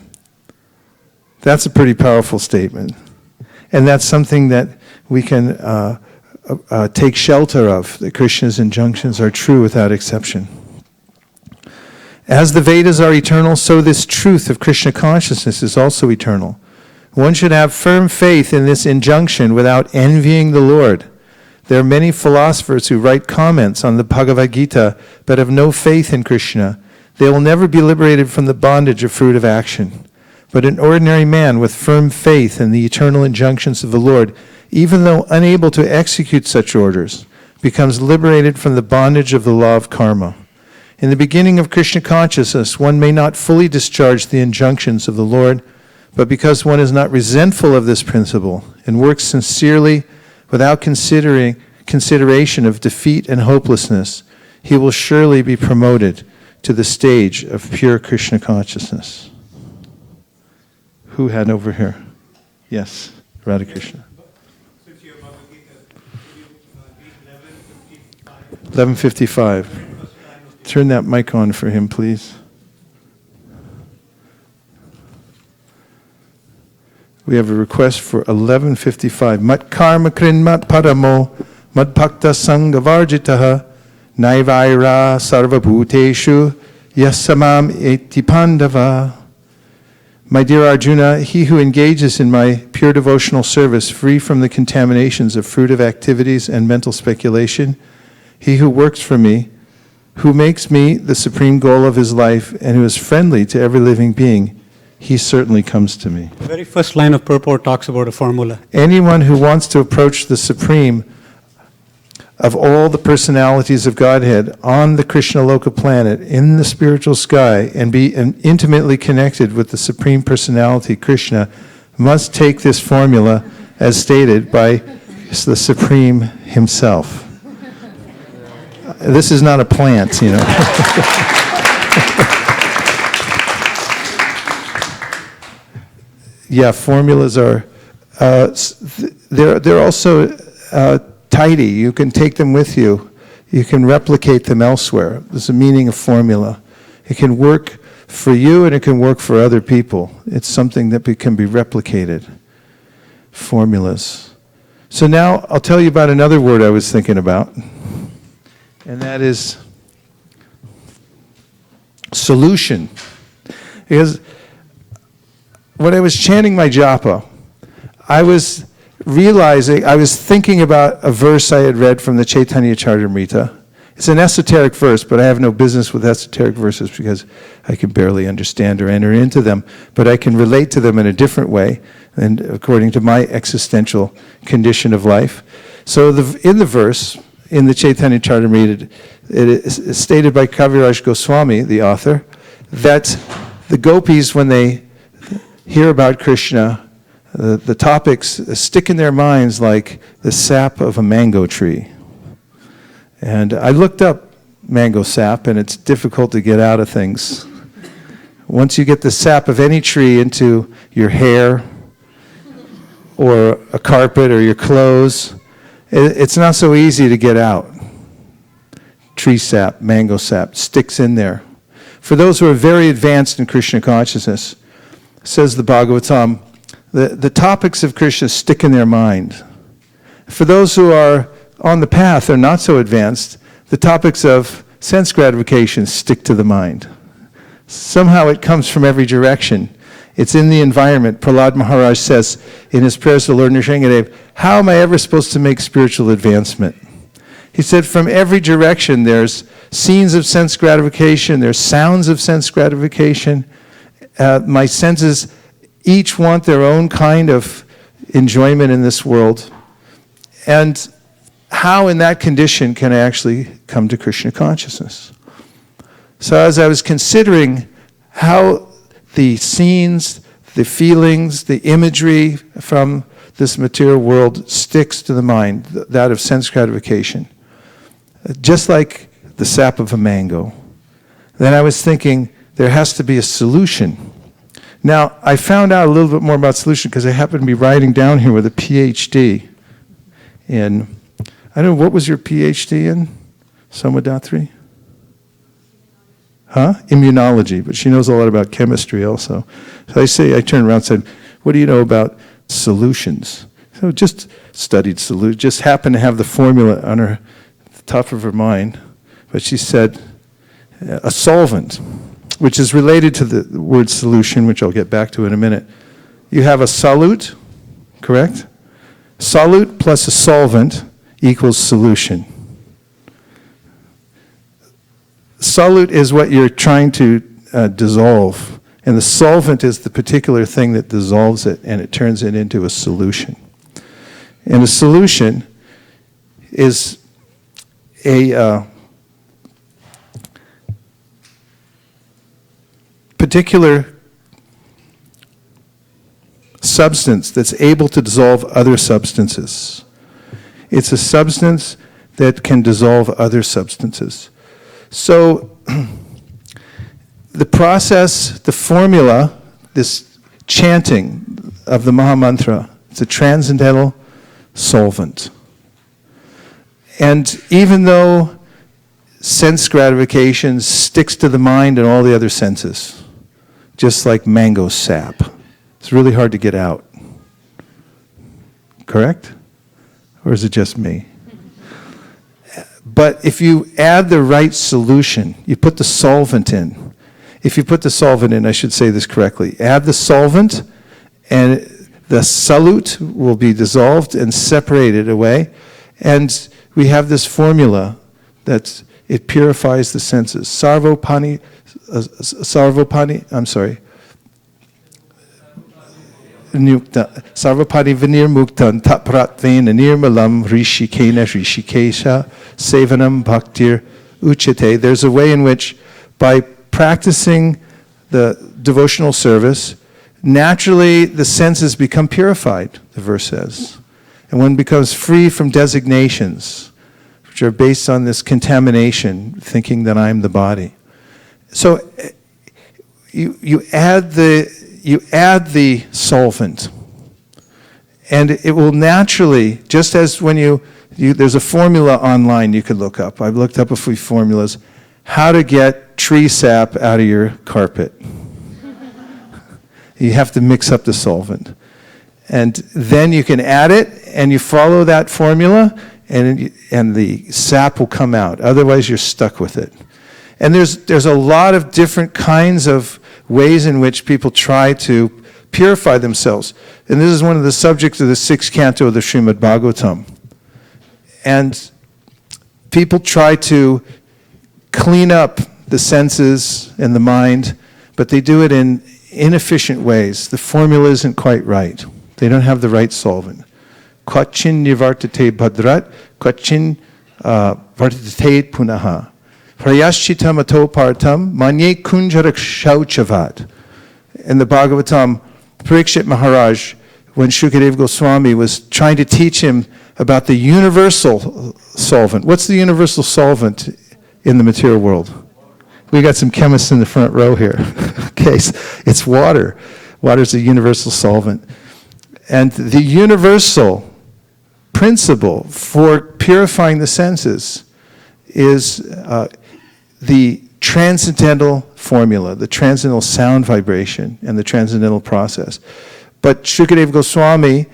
That's a pretty powerful statement. And that's something that we can take shelter of, that Krishna's injunctions are true without exception. As the Vedas are eternal, so this truth of Krishna consciousness is also eternal. One should have firm faith in this injunction without envying the Lord. There are many philosophers who write comments on the Bhagavad Gita but have no faith in Krishna. They will never be liberated from the bondage of fruit of action. But an ordinary man with firm faith in the eternal injunctions of the Lord, even though unable to execute such orders, becomes liberated from the bondage of the law of karma. In the beginning of Krishna consciousness, one may not fully discharge the injunctions of the Lord, but because one is not resentful of this principle and works sincerely without consideration of defeat and hopelessness, he will surely be promoted to the stage of pure Krishna consciousness. Who had over here? Yes, Radha Krishna. 11:55. Turn that mic on for him, please. We have a request for 11:55. Mat karma krin mat paramo, mat bhakta sangavarjitaha, naivaira sarvabhuteshu, yasamam eti pandava. My dear Arjuna, he who engages in my pure devotional service, free from the contaminations of fruitive activities and mental speculation, he who works for me, who makes me the supreme goal of his life, and who is friendly to every living being, he certainly comes to me. The very first line of purport talks about a formula. Anyone who wants to approach the supreme of all the personalities of Godhead on the Krishna Loka planet, in the spiritual sky, and be intimately connected with the supreme personality, Krishna, must take this formula as stated by the Supreme himself. This is not a plant, you know. Yeah, formulas are, they're also tidy. You can take them with you. You can replicate them elsewhere. There's a meaning of formula. It can work for you and it can work for other people. It's something that can be replicated. Formulas. So now I'll tell you about another word I was thinking about, and that is solution. Because when I was chanting my japa, I was realizing, I was thinking about a verse I had read from the Chaitanya Charitamrita. It's an esoteric verse, but I have no business with esoteric verses because I can barely understand or enter into them, but I can relate to them in a different way and according to my existential condition of life. So in the verse, in the Chaitanya Charitamrita, it is stated by Kaviraj Goswami, the author, that the gopis, when they hear about Krishna, the topics stick in their minds like the sap of a mango tree. And I looked up mango sap, and it's difficult to get out of things. Once you get the sap of any tree into your hair or a carpet or your clothes, it's not so easy to get out. Tree sap, mango sap, sticks in there. For those who are very advanced in Krishna consciousness, says the Bhagavatam, the topics of Krishna stick in their mind. For those who are on the path, are not so advanced, the topics of sense gratification stick to the mind. Somehow it comes from every direction. It's in the environment. Prahlad Maharaj says in his prayers to Lord Nrsingadev, how am I ever supposed to make spiritual advancement? He said, from every direction there's scenes of sense gratification, there's sounds of sense gratification. My senses each want their own kind of enjoyment in this world. And how in that condition can I actually come to Krishna consciousness? So as I was considering how the scenes, the feelings, the imagery from this material world sticks to the mind, that of sense gratification, just like the sap of a mango, then I was thinking there has to be a solution. Now, I found out a little bit more about solution because I happen to be writing down here with a PhD in, I don't know, what was your PhD in, Somadatri? Huh? Immunology, but she knows a lot about chemistry also. So I turned around and said, what do you know about solutions? So just studied solutions, just happened to have the formula on the top of her mind, but she said a solvent, which is related to the word solution, which I'll get back to in a minute. You have a solute, correct? Solute plus a solvent equals solution. Solute is what you're trying to dissolve, and the solvent is the particular thing that dissolves it, and it turns it into a solution. And a solution is a particular substance that's able to dissolve other substances. It's a substance that can dissolve other substances. So the process, the formula, this chanting of the Maha Mantra, it's a transcendental solvent. And even though sense gratification sticks to the mind and all the other senses, just like mango sap. It's really hard to get out. Correct? Or is it just me? But if you add the right solution, you put the solvent in. If you put the solvent in, I should say this correctly, add the solvent and the solute will be dissolved and separated away. And we have this formula that it purifies the senses. Sarvopani, Sarvapati Vinir Muktan Tapratvena Nirmalam Rishikena Rishikesha Sevanam Bhaktir Uchate. There's a way in which, by practicing the devotional service, naturally the senses become purified, the verse says. And one becomes free from designations, which are based on this contamination, thinking that I'm the body. So you add the solvent, and it will naturally, just as when there's a formula online you could look up. I've looked up a few formulas, how to get tree sap out of your carpet. You have to mix up the solvent. And then you can add it, and you follow that formula, and the sap will come out. Otherwise, you're stuck with it. And there's a lot of different kinds of ways in which people try to purify themselves. And this is one of the subjects of the 6th canto of the Srimad Bhagavatam. And people try to clean up the senses and the mind, but they do it in inefficient ways. The formula isn't quite right. They don't have the right solvent. Kvachin nivartate bhadrat, kvachin vartate punaha. Prayaschitam atopartam manye kunjarak shauchavat. In the Bhagavatam, Parikshit Maharaj, when Shukadeva Goswami was trying to teach him about the universal solvent. What's the universal solvent in the material world? We got some chemists in the front row here. Okay, it's water. Water is a universal solvent. And the universal principle for purifying the senses is the transcendental formula, the transcendental sound vibration, and the transcendental process. But Shukadeva Goswami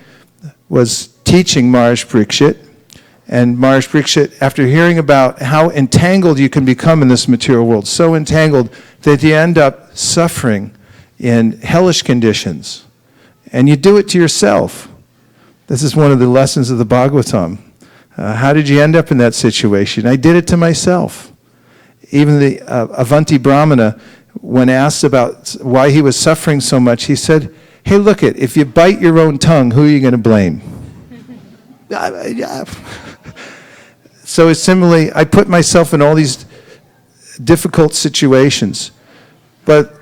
was teaching Maharaj Parikshit, and Maharaj Parikshit, after hearing about how entangled you can become in this material world, so entangled that you end up suffering in hellish conditions, and you do it to yourself. This is one of the lessons of the Bhagavatam. How did you end up in that situation? I did it to myself. Even the Avanti Brahmana, when asked about why he was suffering so much, he said, hey, look it, if you bite your own tongue, who are you going to blame? So similarly, I put myself in all these difficult situations. But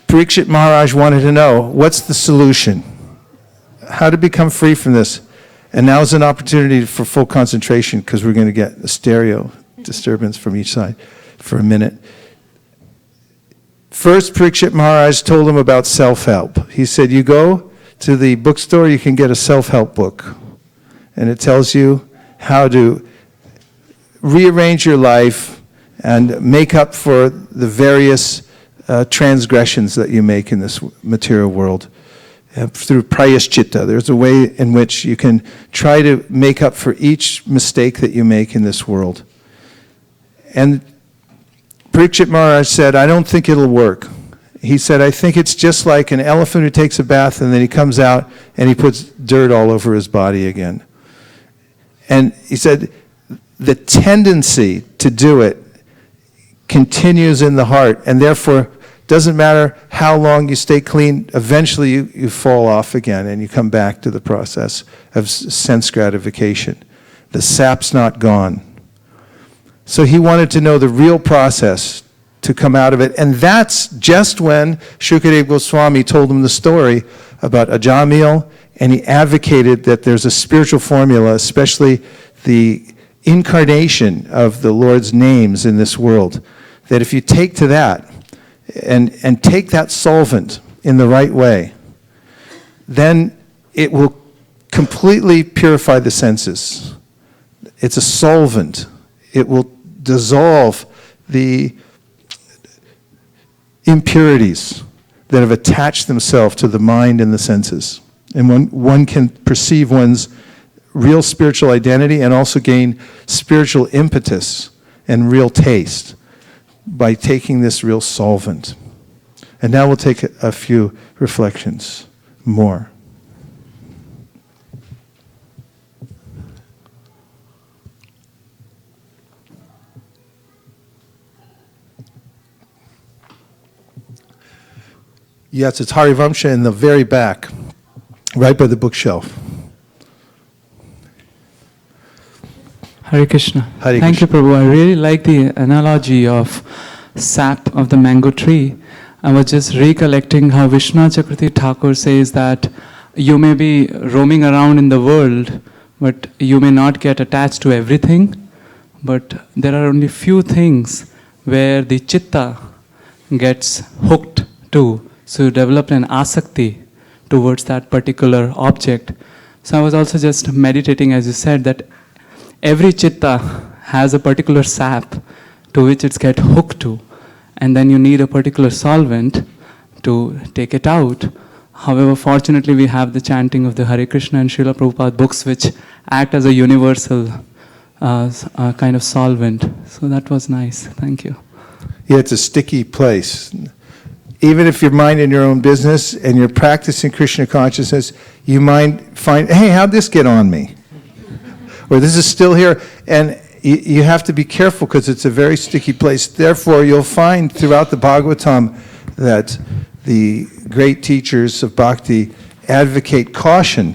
Parikshit Maharaj wanted to know, what's the solution? How to become free from this? And now's an opportunity for full concentration, because we're going to get a stereo disturbance from each side for a minute. First, Parikshit Maharaj told him about self-help. He said, you go to the bookstore, you can get a self-help book. And it tells you how to rearrange your life and make up for the various transgressions that you make in this material world. Through prayaschitta, there's a way in which you can try to make up for each mistake that you make in this world. And Parikshit Maharaj said, I don't think it'll work. He said, I think it's just like an elephant who takes a bath and then he comes out and he puts dirt all over his body again. And he said, the tendency to do it continues in the heart, and therefore doesn't matter how long you stay clean, eventually you fall off again and you come back to the process of sense gratification. The sap's not gone. So he wanted to know the real process to come out of it, and that's just when Shukadeva Goswami told him the story about Ajamil, and he advocated that there's a spiritual formula, especially the incarnation of the Lord's names in this world, that if you take to that, and take that solvent in the right way, then it will completely purify the senses. It's a solvent. It will dissolve the impurities that have attached themselves to the mind and the senses. And one can perceive one's real spiritual identity and also gain spiritual impetus and real taste by taking this real solvent. And now we'll take a few reflections more. Yes, it's Harivamsha in the very back, right by the bookshelf. Hare Krishna. Hare Thank Krishna. you, Prabhu. I really like the analogy of sap of the mango tree. I was just recollecting how Vishnu Chakravarti Thakur says that you may be roaming around in the world, but you may not get attached to everything. But there are only few things where the chitta gets hooked to. So you develop an asakti towards that particular object. So I was also just meditating, as you said, that every chitta has a particular sap to which it's get hooked to, and then you need a particular solvent to take it out. However, fortunately, we have the chanting of the Hare Krishna and Srila Prabhupada books, which act as a universal kind of solvent. So that was nice. Thank you. Yeah, it's a sticky place. Even if you're minding your own business and you're practicing Krishna consciousness, you might find, hey, how'd this get on me? Or this is still here. And you have to be careful because it's a very sticky place. Therefore, you'll find throughout the Bhagavatam that the great teachers of bhakti advocate caution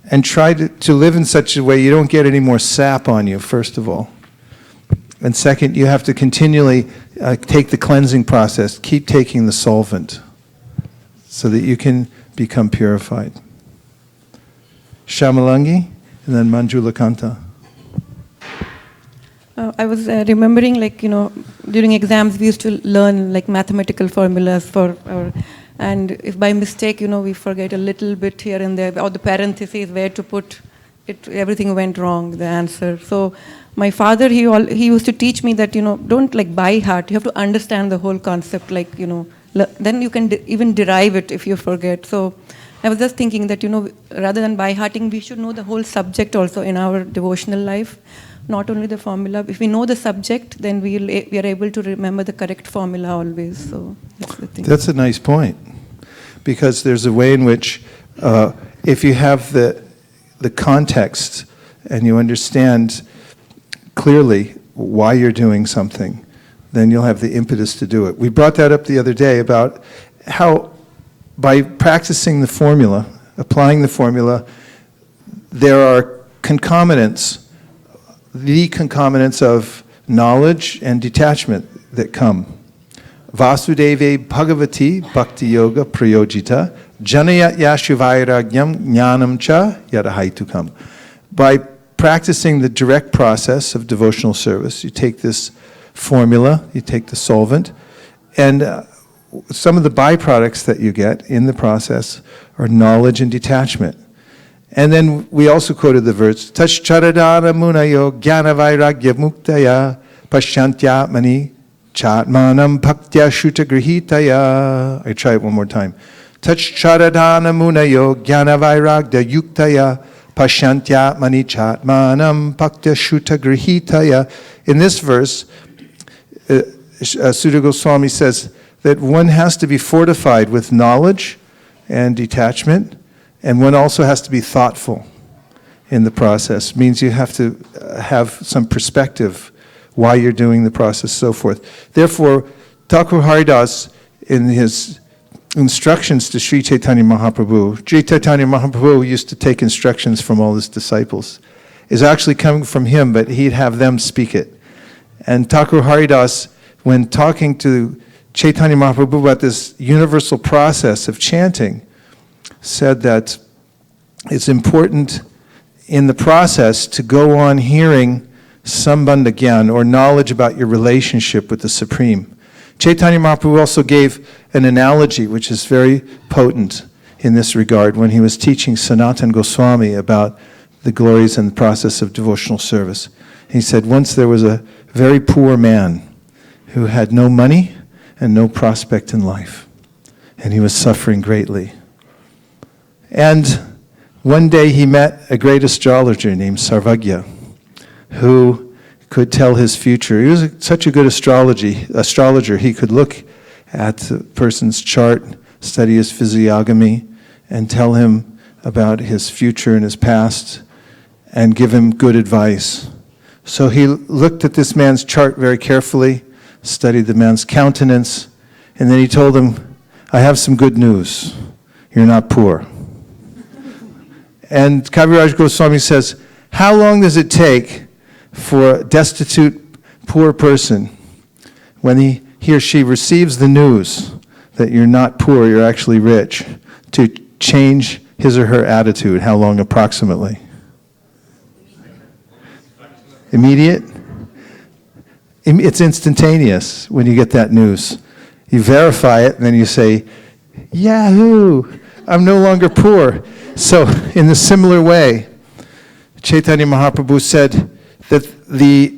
and try to live in such a way you don't get any more sap on you, first of all. And second, you have to continually take the cleansing process, keep taking the solvent so that you can become purified. Shamalangi, and then Manjula Kanta. I was remembering, during exams we used to learn mathematical formulas and if by mistake, we forget a little bit here and there, or the parentheses where to put it, everything went wrong, the answer. So my father, he used to teach me that, don't by heart, you have to understand the whole concept, then you can even derive it if you forget. So I was just thinking that, rather than by hearting, we should know the whole subject also in our devotional life, not only the formula. If we know the subject, then we are able to remember the correct formula always. So that's the thing. That's a nice point, because there's a way in which if you have the context and you understand clearly why you're doing something, then you'll have the impetus to do it. We brought that up the other day about how by practicing the formula, applying the formula, there are concomitants, the concomitants of knowledge and detachment that come. Vasudeve Bhagavati Bhakti Yoga Prayojita Janayat Yashuvairagyam Jnanam Cha Yadahaitukam. By practicing the direct process of devotional service, you take this formula, you take the solvent, and some of the byproducts that you get in the process are knowledge and detachment. And then we also quoted the verse, Tashcharadana Munayo Jnana Vairagya Muktaya Pashantyatmani Chatmanam Bhaktya Shuta Grihitaya. I try it one more time. Tashcharadana Munayo Jnana Vairagya Yuktaya Pashantyatmani Chatmanam Bhaktya Shuta Grihitaya. In this verse, Sutta Goswami says that one has to be fortified with knowledge and detachment, and one also has to be thoughtful in the process. It means you have to have some perspective why you're doing the process, so forth. Therefore, Thakur Haridas, in his instructions to Sri Chaitanya Mahaprabhu, Sri Chaitanya Mahaprabhu used to take instructions from all his disciples. It's actually coming from him, but he'd have them speak it. And Thakur Haridas, when talking to Chaitanya Mahaprabhu about this universal process of chanting, said that it's important in the process to go on hearing sambandha gyan, or knowledge about your relationship with the Supreme. Chaitanya Mahaprabhu also gave an analogy which is very potent in this regard when he was teaching Sanatana Goswami about the glories and the process of devotional service. He said, once there was a very poor man who had no money and no prospect in life, and he was suffering greatly. And one day he met a great astrologer named Sarvagya, who could tell his future. He was such a good astrologer. He could look at the person's chart, study his physiognomy, and tell him about his future and his past, and give him good advice. So he looked at this man's chart very carefully, studied the man's countenance, and then he told him, I have some good news. You're not poor. And Kaviraj Goswami says, how long does it take for a destitute, poor person, when he or she receives the news that you're not poor, you're actually rich, to change his or her attitude? How long approximately? Immediate? It's instantaneous when you get that news. You verify it, and then you say, Yahoo! I'm no longer poor. So, in a similar way, Chaitanya Mahaprabhu said that the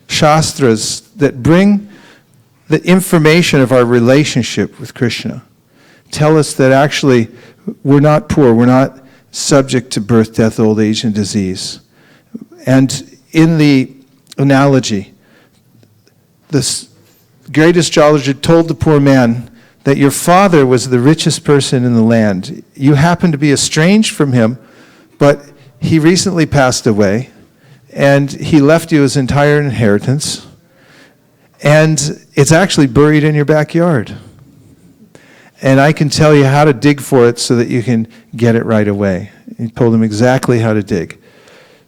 Shastras that bring the information of our relationship with Krishna tell us that actually we're not poor, we're not subject to birth, death, old age, and disease. And in the analogy, this great astrologer told the poor man that your father was the richest person in the land. You happen to be estranged from him, but he recently passed away, and he left you his entire inheritance, and it's actually buried in your backyard. And I can tell you how to dig for it so that you can get it right away. He told him exactly how to dig.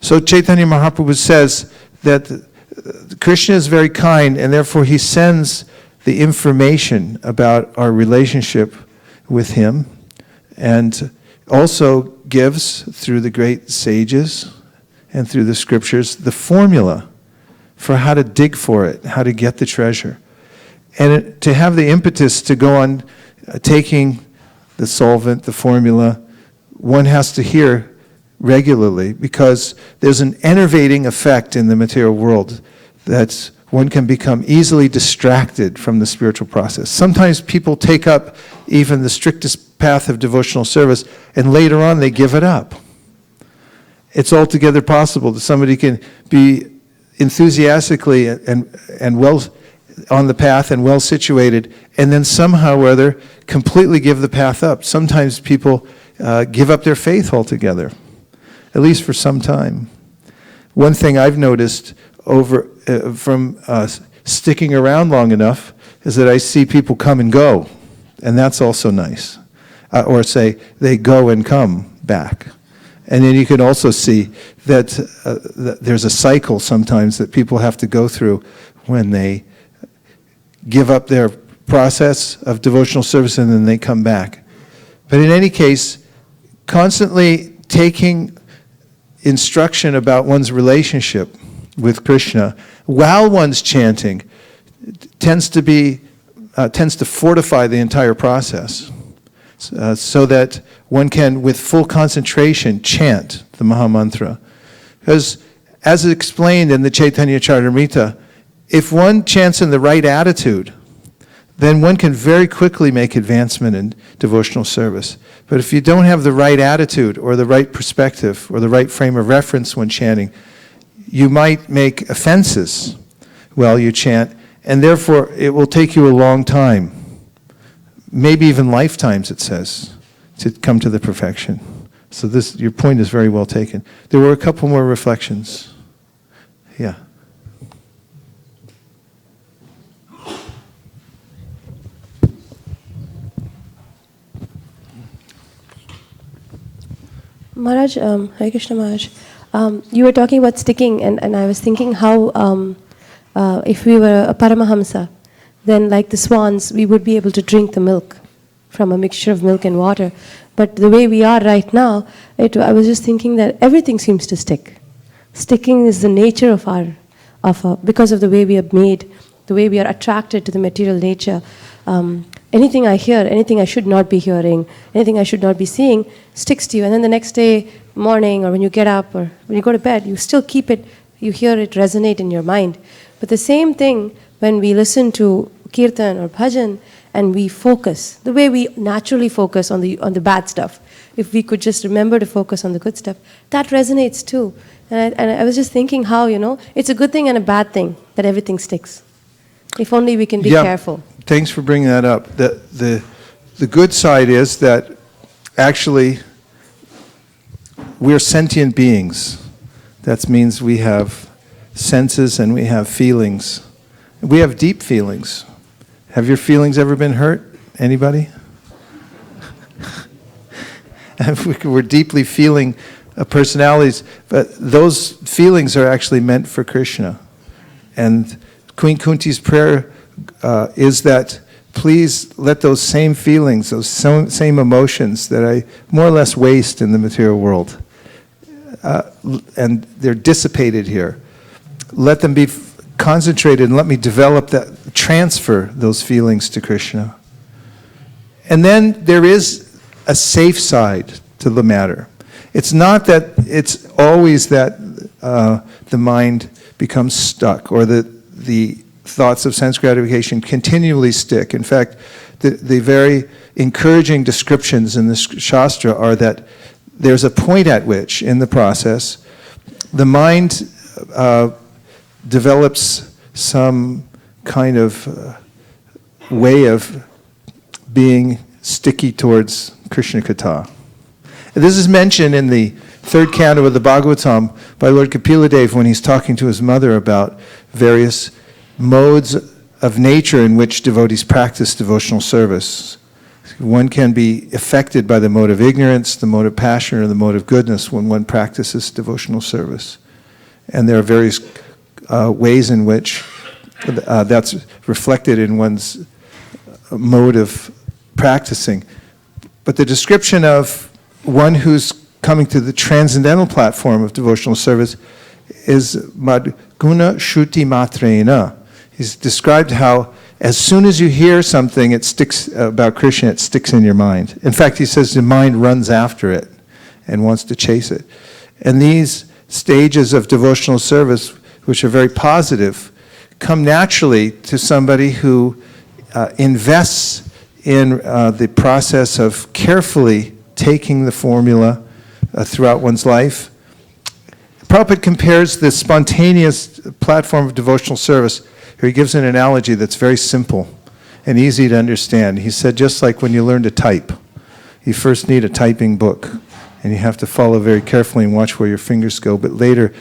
So Chaitanya Mahaprabhu says that Krishna is very kind, and therefore he sends the information about our relationship with him, and also gives, through the great sages and through the scriptures, the formula for how to dig for it, how to get the treasure. And to have the impetus to go on taking the solvent, the formula, one has to hear regularly, because there's an enervating effect in the material world that one can become easily distracted from the spiritual process. Sometimes people take up even the strictest path of devotional service, and later on they give it up. It's altogether possible that somebody can be enthusiastically and well on the path and well situated, and then somehow or other completely give the path up. Sometimes people give up their faith altogether, at least for some time. One thing I've noticed from sticking around long enough is that I see people come and go, and that's also nice. Or say they go and come back. And then you can also see that there's a cycle sometimes that people have to go through when they give up their process of devotional service and then they come back. But in any case, constantly taking instruction about one's relationship with Krishna while one's chanting tends to fortify the entire process, so that one can, with full concentration, chant the Mahamantra. Because, as explained in the Chaitanya Charitamrita, if one chants in the right attitude, then one can very quickly make advancement in devotional service. But if you don't have the right attitude or the right perspective or the right frame of reference when chanting, you might make offenses while you chant, and therefore it will take you a long time, maybe even lifetimes, it says, to come to the perfection. So your point is very well taken. There were a couple more reflections. Yeah. Maharaj, Hare Krishna Maharaj, you were talking about sticking, and I was thinking how if we were a Paramahamsa, then like the swans, we would be able to drink the milk from a mixture of milk and water. But the way we are right now, I was just thinking that everything seems to stick. Sticking is the nature of because of the way we are made, the way we are attracted to the material nature. Anything I hear, anything I should not be hearing, anything I should not be seeing, sticks to you. And then the next day, morning, or when you get up, or when you go to bed, you still keep it You hear it resonate in your mind. But the same thing when we listen to kirtan or bhajan and we focus, the way we naturally focus on the bad stuff, if we could just remember to focus on the good stuff, that resonates too. And I was just thinking how, it's a good thing and a bad thing that everything sticks. If only we can be careful. Thanks for bringing that up. The good side is that actually we're sentient beings. That means we have senses and we have feelings. We have deep feelings. Have your feelings ever been hurt? Anybody? We're deeply feeling personalities, but those feelings are actually meant for Krishna. And Queen Kunti's prayer is that please let those same feelings, those same emotions that I more or less waste in the material world, and they're dissipated here, let them be concentrated and let me develop that, transfer those feelings to Krishna. And then there is a safe side to the matter. It's not that it's always that the mind becomes stuck or the thoughts of sense gratification continually stick. In fact, the very encouraging descriptions in the Shastra are that there's a point at which, in the process, the mind develops some kind of way of being sticky towards Krishna Katha. This is mentioned in the third canto of the Bhagavatam by Lord Kapiladev when he's talking to his mother about various modes of nature in which devotees practice devotional service. One can be affected by the mode of ignorance, the mode of passion, or the mode of goodness when one practices devotional service. And there are various ways in which that's reflected in one's mode of practicing. But the description of one who's coming to the transcendental platform of devotional service is Madguna Shruti Matrena. He's described how as soon as you hear something it sticks about Krishna, it sticks in your mind. In fact, he says the mind runs after it and wants to chase it. And these stages of devotional service, which are very positive, come naturally to somebody who invests in the process of carefully taking the formula throughout one's life. Prabhupada compares the spontaneous platform of devotional service. Here he gives an analogy that's very simple and easy to understand. He said, just like when you learn to type, you first need a typing book, and you have to follow very carefully and watch where your fingers go. But later,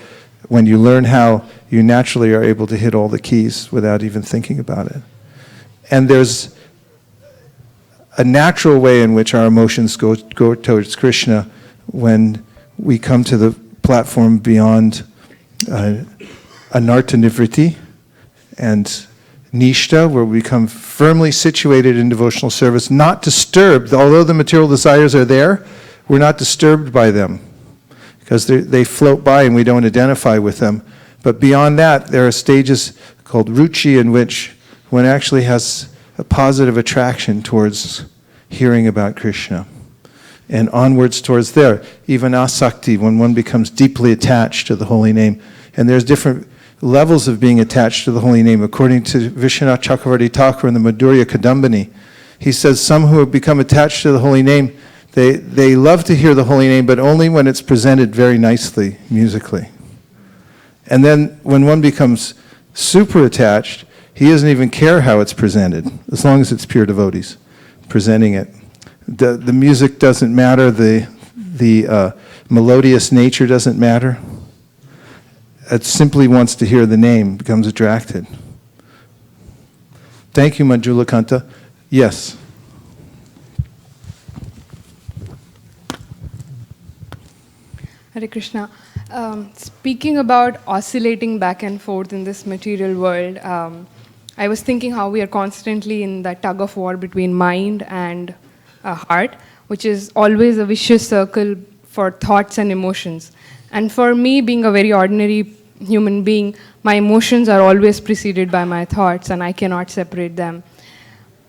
when you learn how, you naturally are able to hit all the keys without even thinking about it. And there's a natural way in which our emotions go towards Krishna when we come to the platform beyond anartha nivriti and nishta, where we become firmly situated in devotional service, not disturbed. Although the material desires are there, we're not disturbed by them because they float by and we don't identify with them. But beyond that, there are stages called ruchi in which one actually has a positive attraction towards hearing about Krishna. And onwards towards there, even asakti, when one becomes deeply attached to the holy name. And there's different levels of being attached to the holy name. According to Vishwanath Chakravarti Thakur in the Madhurya Kadambini, he says some who have become attached to the holy name, they love to hear the holy name, but only when it's presented very nicely, musically. And then when one becomes super attached, he doesn't even care how it's presented, as long as it's pure devotees presenting it. The music doesn't matter, the melodious nature doesn't matter. It simply wants to hear the name, becomes attracted. Thank you, Manjula Kanta. Yes. Hare Krishna. Speaking about oscillating back and forth in this material world, I was thinking how we are constantly in that tug of war between mind and heart, which is always a vicious circle for thoughts and emotions. And for me, being a very ordinary human being, my emotions are always preceded by my thoughts, and I cannot separate them.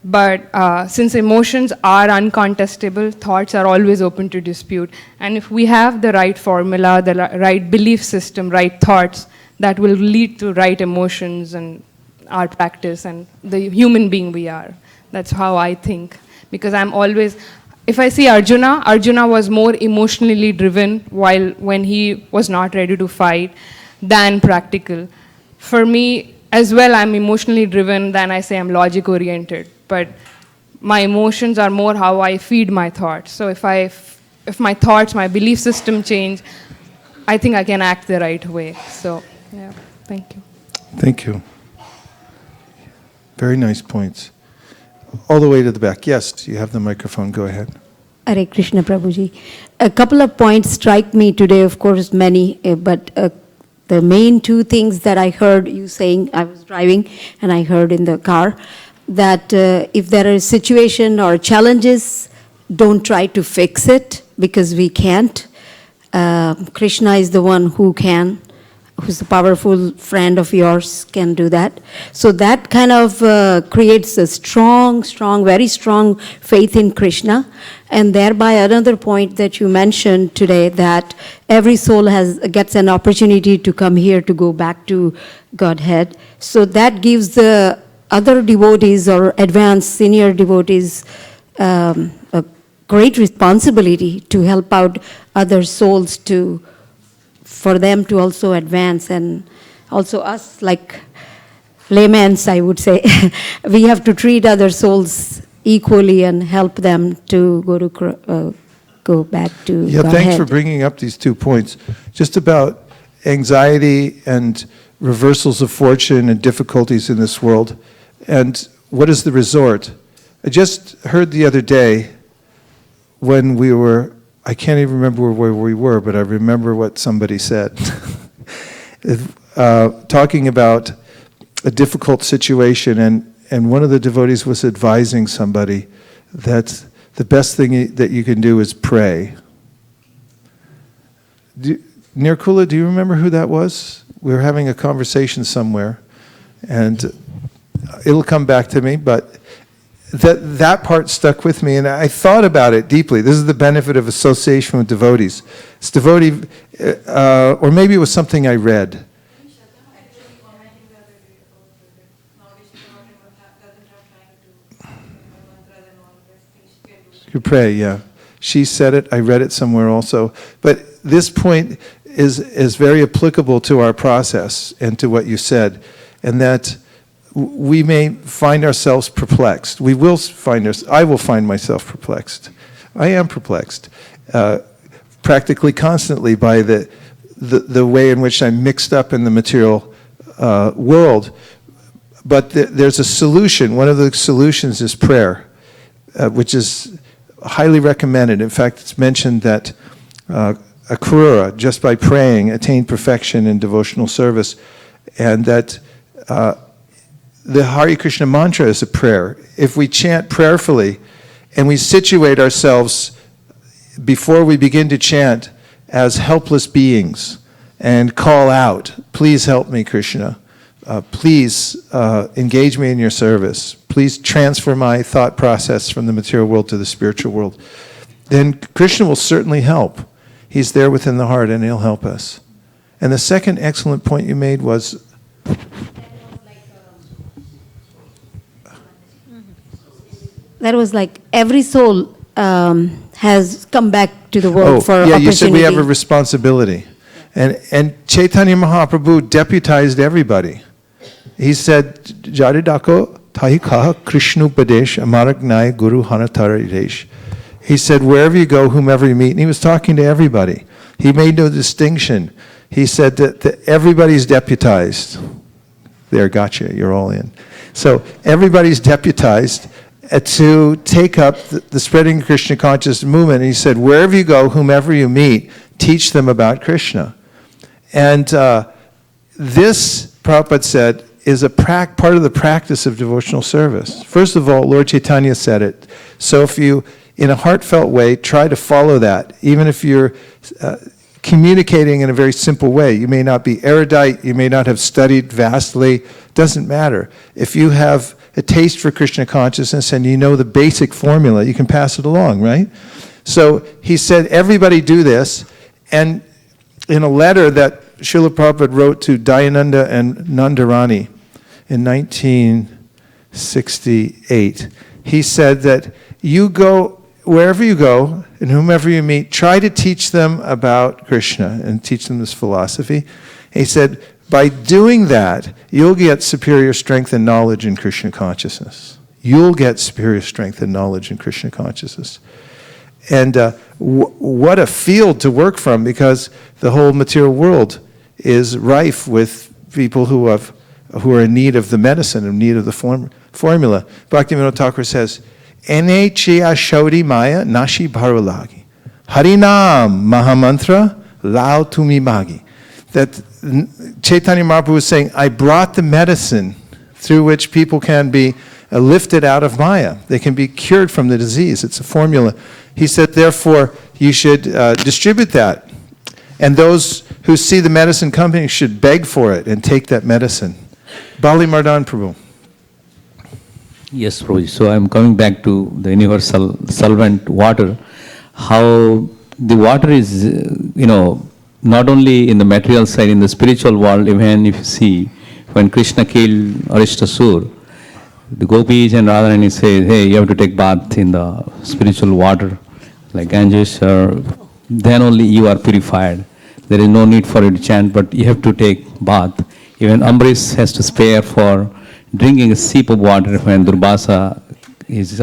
But since emotions are uncontestable, thoughts are always open to dispute. And if we have the right formula, the right belief system, right thoughts, that will lead to right emotions and our practice and the human being we are. That's how I think. Because I'm always, if I see Arjuna was more emotionally driven when he was not ready to fight than practical. For me, as well, I'm emotionally driven than I say I'm logic oriented. But my emotions are more how I feed my thoughts. So if my thoughts, my belief system change, I think I can act the right way. So, yeah, thank you. Thank you. Very nice points. All the way to the back. Yes, you have the microphone. Go ahead. Hare Krishna, Prabhuji. A couple of points strike me today, of course, many, but the main two things that I heard you saying, I was driving and I heard in the car, that if there are situation or challenges, don't try to fix it because we can't. Krishna is the one who can, who's a powerful friend of yours, can do that. So that kind of creates a strong, very strong faith in Krishna. And thereby another point that you mentioned today, that every soul gets an opportunity to come here to go back to Godhead. So that gives the other devotees or advanced senior devotees a great responsibility to help out other souls for them to also advance, and also us like laymen, I would say, we have to treat other souls equally and help them to go back to Godhead. Thanks for bringing up these 2 points. Just about anxiety and reversals of fortune and difficulties in this world. And what is the resort? I just heard the other day when we were, I can't even remember where we were, but I remember what somebody said. Talking about a difficult situation, and one of the devotees was advising somebody that the best thing that you can do is pray. Nirkula, do you remember who that was? We were having a conversation somewhere, and it'll come back to me, but that part stuck with me, and I thought about it deeply. This is the benefit of association with devotees. It's devotee, or maybe it was something I read. You pray, yeah. She said it, I read it somewhere also. But this point is very applicable to our process and to what you said, and that we may find ourselves perplexed. I will find myself perplexed. I am perplexed, practically constantly by the way in which I'm mixed up in the material world. But there's a solution. One of the solutions is prayer, which is highly recommended. In fact, it's mentioned that Akrura, just by praying, attained perfection in devotional service, and that the Hare Krishna mantra is a prayer. If we chant prayerfully and we situate ourselves before we begin to chant as helpless beings and call out, please help me, Krishna. Please engage me in your service. Please transfer my thought process from the material world to the spiritual world. Then Krishna will certainly help. He's there within the heart and he'll help us. And the second excellent point you made was that was like every soul has come back to the world for opportunity. You said we have a responsibility. And Chaitanya Mahaprabhu deputized everybody. He said, Jaridako Tahikaha Krishnupadesh Amaragnai Guru Hanataridesh. He said, wherever you go, whomever you meet, and he was talking to everybody. He made no distinction. He said that everybody's deputized. There, gotcha, you're all in. So everybody's deputized to take up the spreading Krishna consciousness movement. And he said, wherever you go, whomever you meet, teach them about Krishna. And this, Prabhupada said, is a part of the practice of devotional service. First of all, Lord Chaitanya said it. So if you, in a heartfelt way, try to follow that, even if you're communicating in a very simple way. You may not be erudite, you may not have studied vastly, doesn't matter. If you have a taste for Krishna consciousness and you know the basic formula, you can pass it along, right? So he said, everybody do this. And in a letter that Srila Prabhupada wrote to Dayananda and Nandarani in 1968. He said that you go, wherever you go, and whomever you meet, try to teach them about Krishna and teach them this philosophy. He said, by doing that, you'll get superior strength and knowledge in Krishna consciousness. You'll get superior strength and knowledge in Krishna consciousness. And what a field to work from, because the whole material world is rife with people who are in need of the medicine, in need of the formula. Bhaktivinoda Thakur says, Ene chiya shauri maya nashi bharulagi. Harinam mahamantra lao tumi magi. That Chaitanya Mahaprabhu was saying, I brought the medicine through which people can be lifted out of Maya. They can be cured from the disease. It's a formula. He said, therefore, you should distribute that. And those who see the medicine company should beg for it and take that medicine. Bali Mardan Prabhu. Yes, Prabhuji. So I'm coming back to the universal solvent water. How the water is, not only in the material side, in the spiritual world, even if you see, when Krishna killed Arishtasur, the gopis and Radharani say, hey, you have to take bath in the spiritual water, like Ganges, then only you are purified. There is no need for you to chant, but you have to take bath. Even Ambrish has to spare for drinking a sip of water when Durvasa is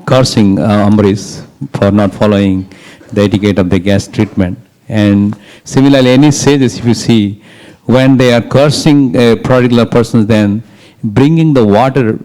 cursing Ambrish for not following the etiquette of the gas treatment. And similarly, any sages, if you see, when they are cursing a particular person, then bringing the water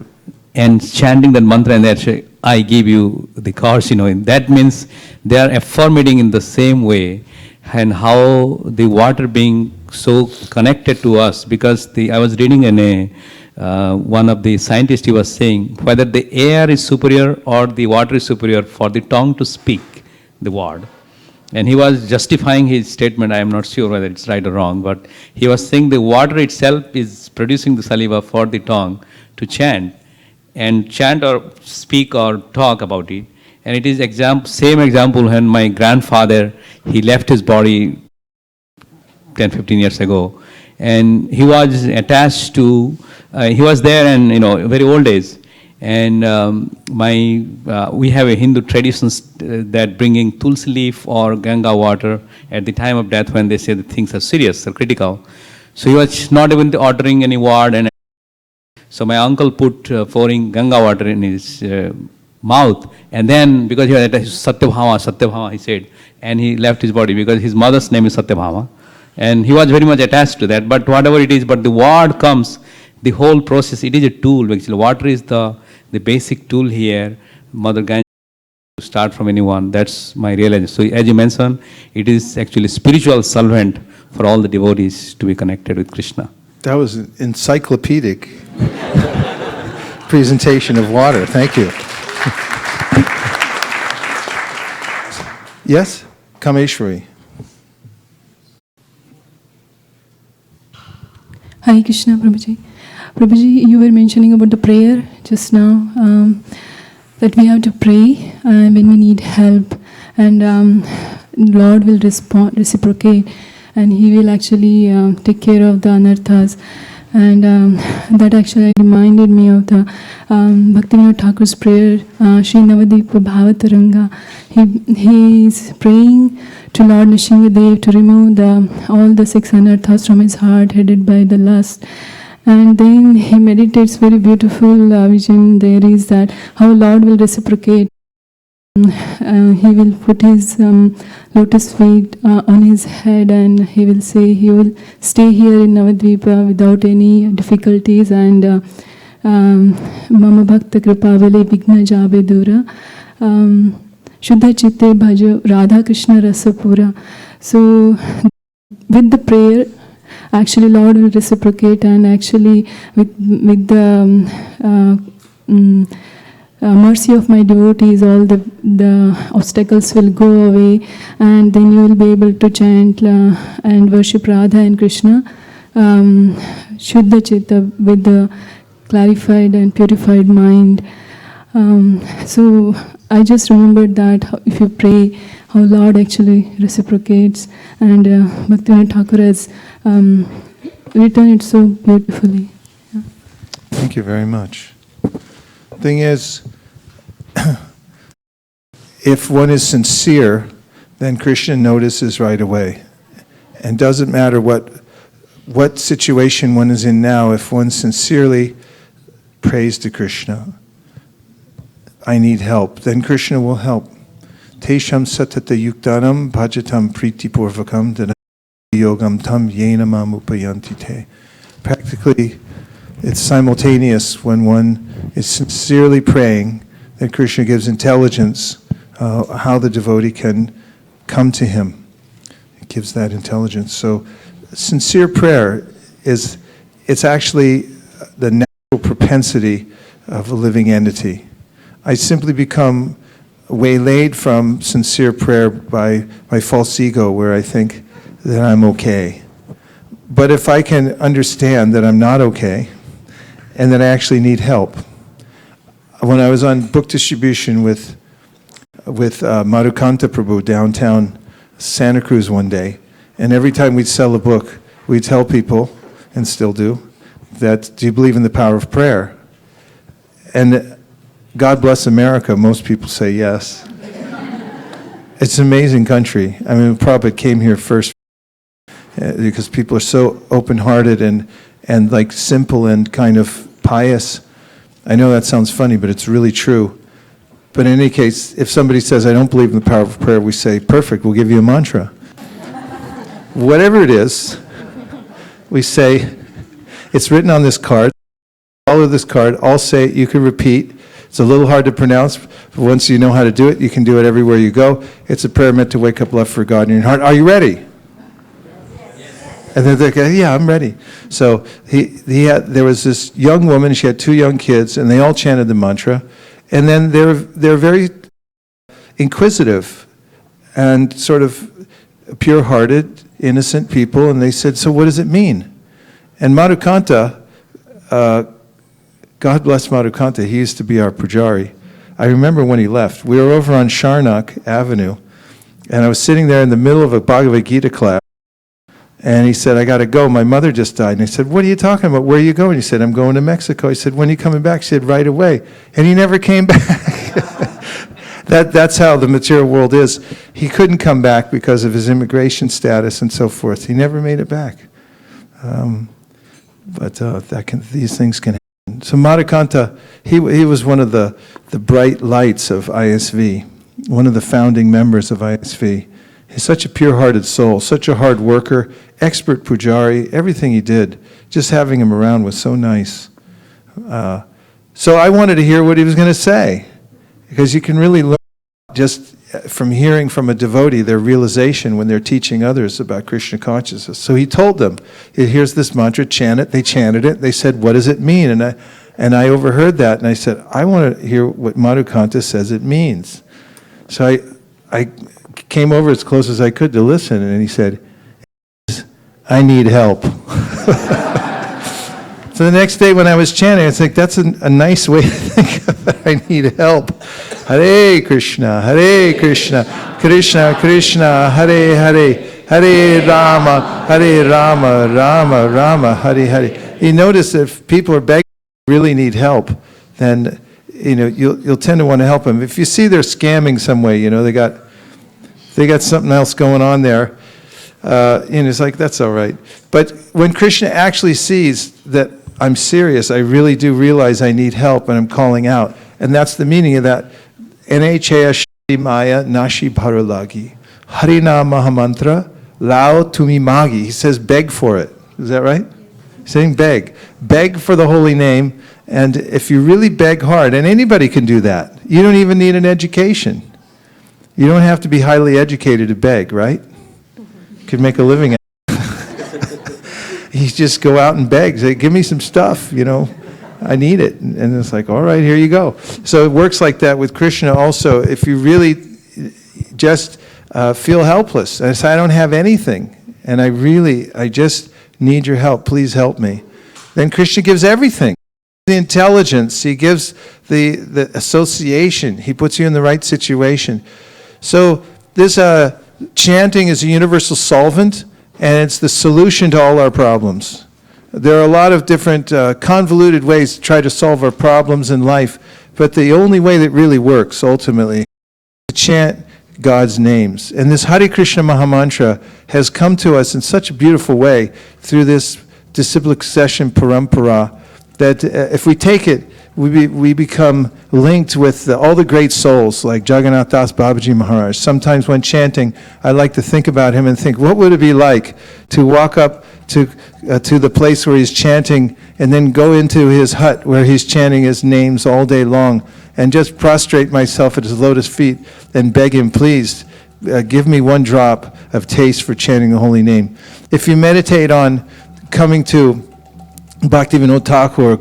and chanting that mantra, and they say, I give you the curse, that means they are affirming in the same way. And how the water being so connected to us, because I was reading in one of the scientists, he was saying whether the air is superior or the water is superior for the tongue to speak the word. And he was justifying his statement. I am not sure whether it's right or wrong, but he was saying the water itself is producing the saliva for the tongue to chant or speak or talk about it. And it is same example when my grandfather, he left his body 10, 15 years ago, and he was attached to, he was there and, very old days. And we have a Hindu traditions that bringing tulsi leaf or Ganga water at the time of death when they say that things are serious or critical. So he was not even ordering any word. And so my uncle put pouring Ganga water in his mouth. And then because he was attached to Satyabhama, he said, and he left his body because his mother's name is Satyabhama. And he was very much attached to that. But whatever it is, but the word comes, the whole process, it is a tool. Actually, water is the basic tool here. Mother Ganges to start from anyone. That's my realization. So as you mentioned, it is actually spiritual solvent for all the devotees to be connected with Krishna. That was an encyclopedic presentation of water. Thank you. Yes? Kameshwari. Hare Krishna, Prabhuji. Prabhuji, you were mentioning about the prayer just now, that we have to pray when we need help, and Lord will reciprocate, and He will actually take care of the anarthas. And that actually reminded me of the Bhaktivinoda Thakur's prayer, Shri Navadipa Bhavataranga. He is praying to Lord Nrsimhadev to remove all the 6 anarthas from his heart headed by the lust. And then he meditates very beautiful vision there is that how Lord will reciprocate. He will put his lotus feet on his head, and he will say he will stay here in Navadvipa without any difficulties, and Mama Bhakta Kripavale Vigna Jabe Dura Shuddha Chitte Bhajo Radha Krishna Rasapura. So with the prayer, actually Lord will reciprocate, and actually with the mercy of my devotees, all the obstacles will go away, and then you will be able to chant and worship Radha and Krishna Shuddha Chitta with the clarified and purified mind. So I just remembered that if you pray, how Lord actually reciprocates, and Bhaktivinoda Thakur has written it so beautifully. Yeah. Thank you very much. Thing is, if one is sincere, then Krishna notices right away. And doesn't matter what situation one is in now, if one sincerely prays to Krishna, I need help, then Krishna will help. Tesham satata yuktanam bhajatam priti purvakam yogam tam yena mam upayanti te. Practically, it's simultaneous when one is sincerely praying that Krishna gives intelligence how the devotee can come to him. It gives that intelligence. So sincere prayer it's actually the natural propensity of a living entity. I simply become waylaid from sincere prayer by my false ego, where I think that I'm okay. But if I can understand that I'm not okay and that I actually need help. When I was on book distribution with Madhukanta Prabhu downtown Santa Cruz one day, and every time we'd sell a book, we'd tell people, and still do, that, do you believe in the power of prayer? And God bless America, most people say yes. It's an amazing country. I mean, Prabhupada came here first because people are so open-hearted and like simple and kind of pious. I know that sounds funny, but it's really true. But in any case, if somebody says, I don't believe in the power of prayer, we say, perfect, we'll give you a mantra. Whatever it is, we say, it's written on this card, follow this card, I'll say it, you can repeat. It's a little hard to pronounce, but once you know how to do it, you can do it everywhere you go. It's a prayer meant to wake up love for God in your heart. Are you ready? And then they go, yeah, I'm ready. So there was this young woman, she had 2 young kids, and they all chanted the mantra. And then they're very inquisitive and sort of pure-hearted, innocent people, and they said, so what does it mean? And Madhukanta, God bless Madhukanta, he used to be our pujari. I remember when he left. We were over on Sharnak Avenue, and I was sitting there in the middle of a Bhagavad Gita class, and he said, I got to go. My mother just died. And I said, what are you talking about? Where are you going? He said, I'm going to Mexico. He said, when are you coming back? She said, right away. And he never came back. That's how the material world is. He couldn't come back because of his immigration status and so forth. He never made it back. These things can happen. So Madhukanta, he was one of the bright lights of ISV, one of the founding members of ISV. He's such a pure-hearted soul, such a hard worker, expert pujari, everything he did. Just having him around was so nice. So I wanted to hear what he was going to say, because you can really learn just from hearing from a devotee their realization when they're teaching others about Krishna consciousness. So he told them, here's this mantra, chant it. They chanted it. They said, what does it mean? And I overheard that, and I said, I want to hear what Madhukanta says it means. So I came over as close as I could to listen, and he said, I need help. So the next day when I was chanting, it's like, that's a nice way to think of it. I need help. Hare Krishna, Krishna Krishna, Hare Hare, Hare Rama, Rama Rama, Hare Hare. You notice if people are begging, really need help, then you'll tend to want to help them. If you see they're scamming some way, they got something else going on there, and it's like, that's all right. But when Krishna actually sees that I'm serious, I really do realize I need help, and I'm calling out, and that's the meaning of that. N-A-Chaya Shri Maya Nashi Bharalagi. Harina Mahamantra Lao Tumi Magi. He says beg for it. Is that right? He's saying beg. Beg for the holy name, and if you really beg hard, and anybody can do that, you don't even need an education. You don't have to be highly educated to beg, right? You could make a living at it. You just go out and beg. Say, give me some stuff, I need it. And it's like, all right, here you go. So it works like that with Krishna also. If you really just feel helpless, and say, I don't have anything, and I just need your help, please help me, then Krishna gives everything. The intelligence, he gives the association, he puts you in the right situation. So this chanting is a universal solvent, and it's the solution to all our problems. There are a lot of different convoluted ways to try to solve our problems in life, but the only way that really works, ultimately, is to chant God's names. And this Hare Krishna Mahamantra has come to us in such a beautiful way through this disciplic session parampara that if we take it, we become linked with all the great souls like Jagannath Das Babaji Maharaj. Sometimes when chanting, I like to think about him and think, what would it be like to walk up to the place where he's chanting and then go into his hut where he's chanting his names all day long and just prostrate myself at his lotus feet and beg him, please, give me one drop of taste for chanting the holy name. If you meditate on coming to Bhaktivinoda Thakur,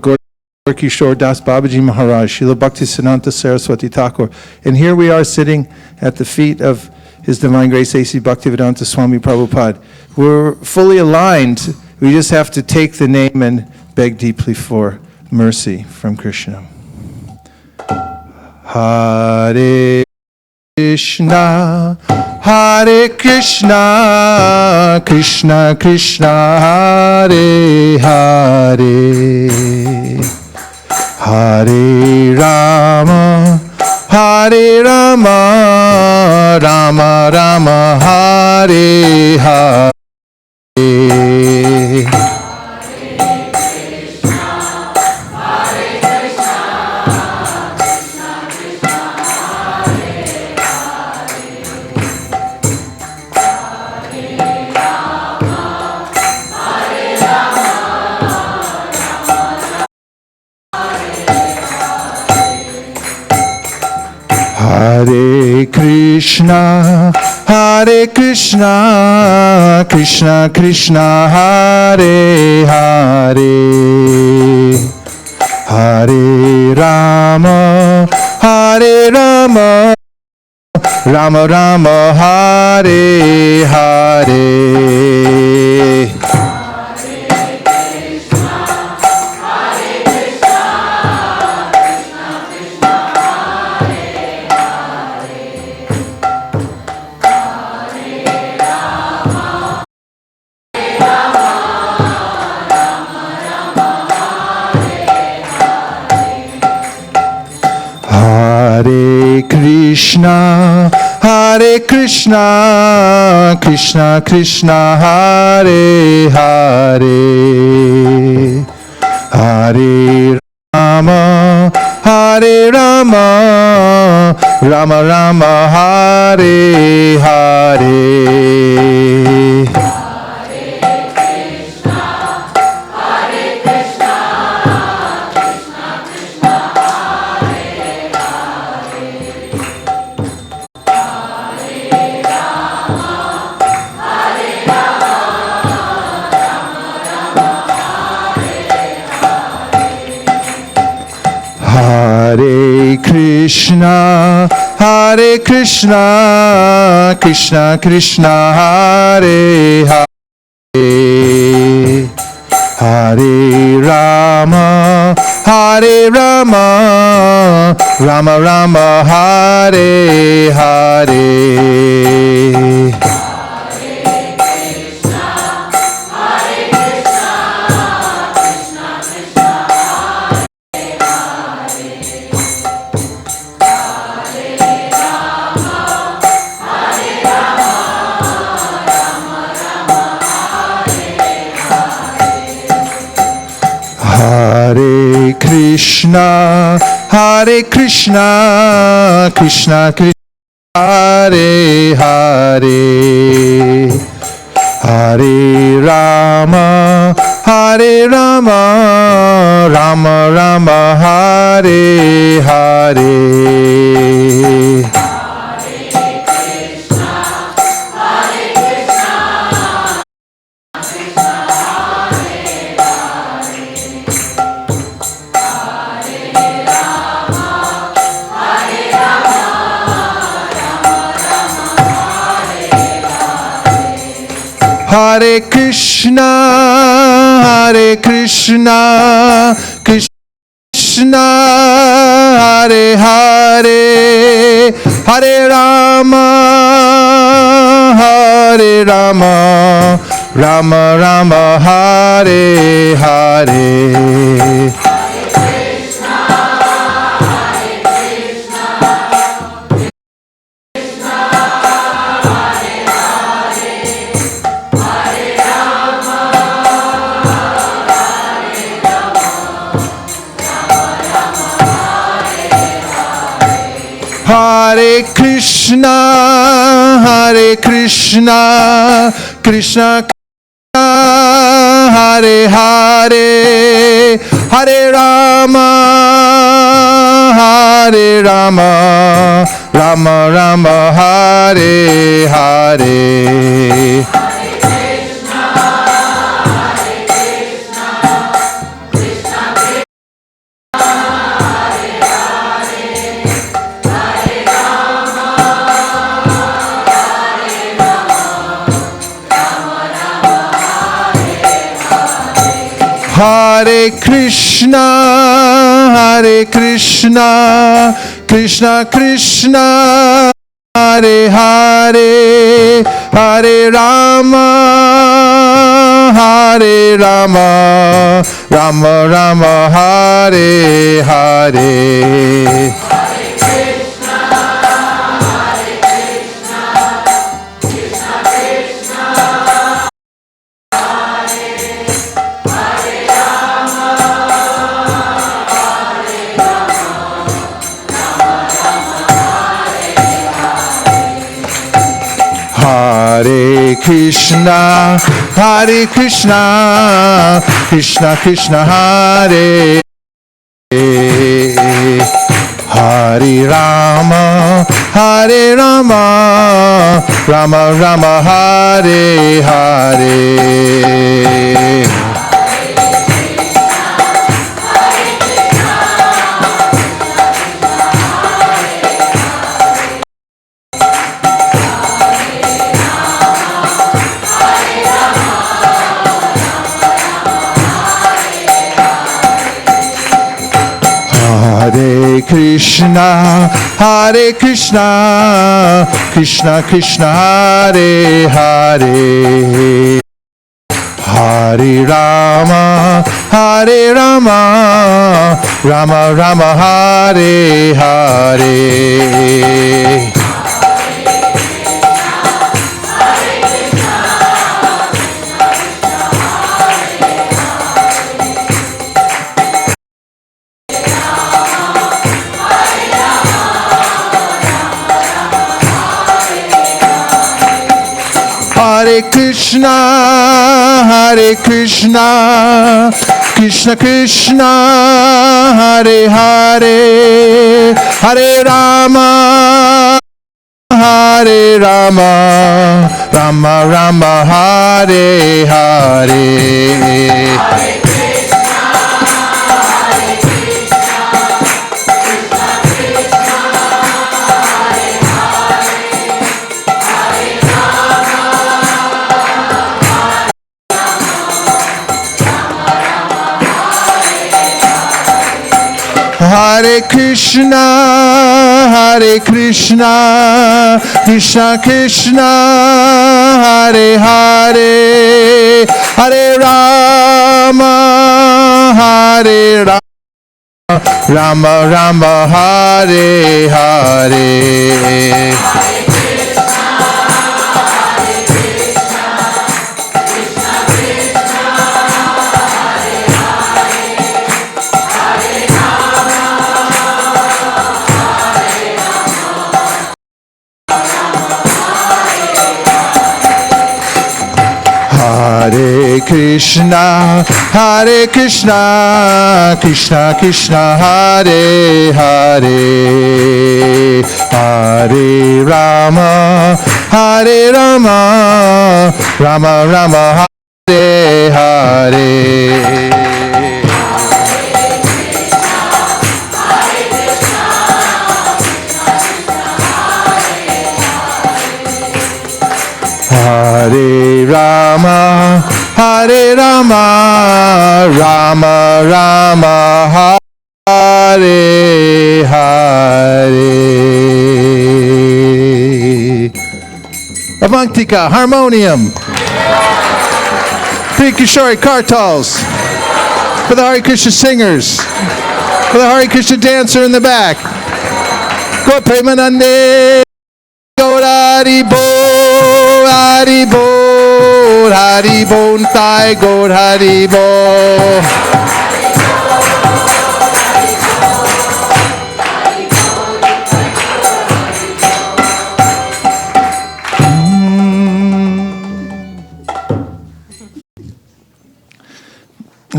Kishore Das Babaji Maharaj, Srila Bhaktisiddhanta Saraswati Thakur, and here we are sitting at the feet of His Divine Grace A.C. Bhaktivedanta Swami Prabhupada. We're fully aligned. We just have to take the name and beg deeply for mercy from Krishna. Hare Krishna, Hare Krishna, Krishna Krishna, Hare Hare, Hare Rama, Hare Rama, Rama Rama, Hare Hare. Hare Krishna, Hare Krishna, Krishna Krishna, Hare Hare, Hare Rama, Hare Rama, Rama Rama, Hare Hare. Hare Krishna, Hare Krishna, Krishna Krishna, Hare Hare, Hare Rama, Hare Rama, Rama Rama, Hare Hare. Hare Krishna, Hare Krishna, Krishna Krishna, Hare Hare, Hare Rama, Hare Rama, Rama Rama, Hare Hare. Hare Krishna, Hare Krishna, Krishna Krishna, Hare Hare, Hare Rama, Hare Rama, Rama Rama, Hare Hare. Hare Krishna, Hare Krishna, Krishna Hare Hare, Hare Rama, Hare Rama, Rama Rama, Hare Hare. Hare Krishna, Hare Krishna, Krishna Krishna, Hare Hare, Hare Rama, Hare Rama, Rama Rama, Hare Hare. Hare Krishna, Hare Krishna, Krishna Krishna, Hare Hare, Hare Rama, Hare Rama, Rama Rama, Hare Hare. Hare Krishna, Hare Krishna, Krishna Krishna, Hare Hare Rama, Hare Rama, Rama Rama, Hare Hare. Hare Krishna, Hare Krishna, Krishna Krishna, Hare Hare. Hare Rama, Hare Rama, Rama Rama, Hare Hare. Hare Krishna, Hare Krishna, Krishna Krishna, Hare Hare, Hare Rama, Hare Rama, Rama Rama, Hare Hare. Hare Krishna, Hare Krishna, Krishna Krishna, Hare Hare, Hare Rama, Hare Rama, Rama Rama, Hare Hare. Hare Krishna, Hare Krishna, Krishna Krishna, Hare Hare, Hare Rama, Hare Rama, Rama Rama, Hare Hare. Hare Rama, Hare Rama, Rama Rama, Hare Hare. Avantika, harmonium. Prikishori, kartals. For the Hare Krishna singers. For the Hare Krishna dancer in the back. Go Premanande. Gaurari Bo, Hari Bo, Hari Bo, Tai Gaur Hari Bo.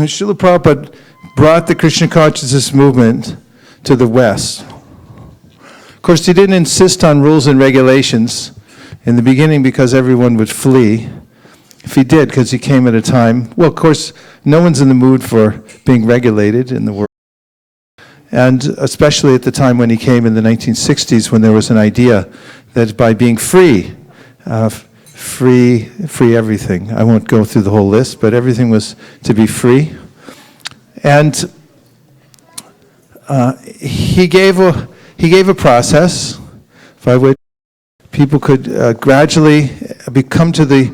Srila Prabhupada brought the Krishna consciousness movement to the West. Of course, he didn't insist on rules and regulations in the beginning because everyone would flee. If he did, because he came at a time, well, of course, no one's in the mood for being regulated in the world. And especially at the time when he came in the 1960s, when there was an idea that by being free, free everything. I won't go through the whole list, but everything was to be free. And he gave a process by which people could gradually come to the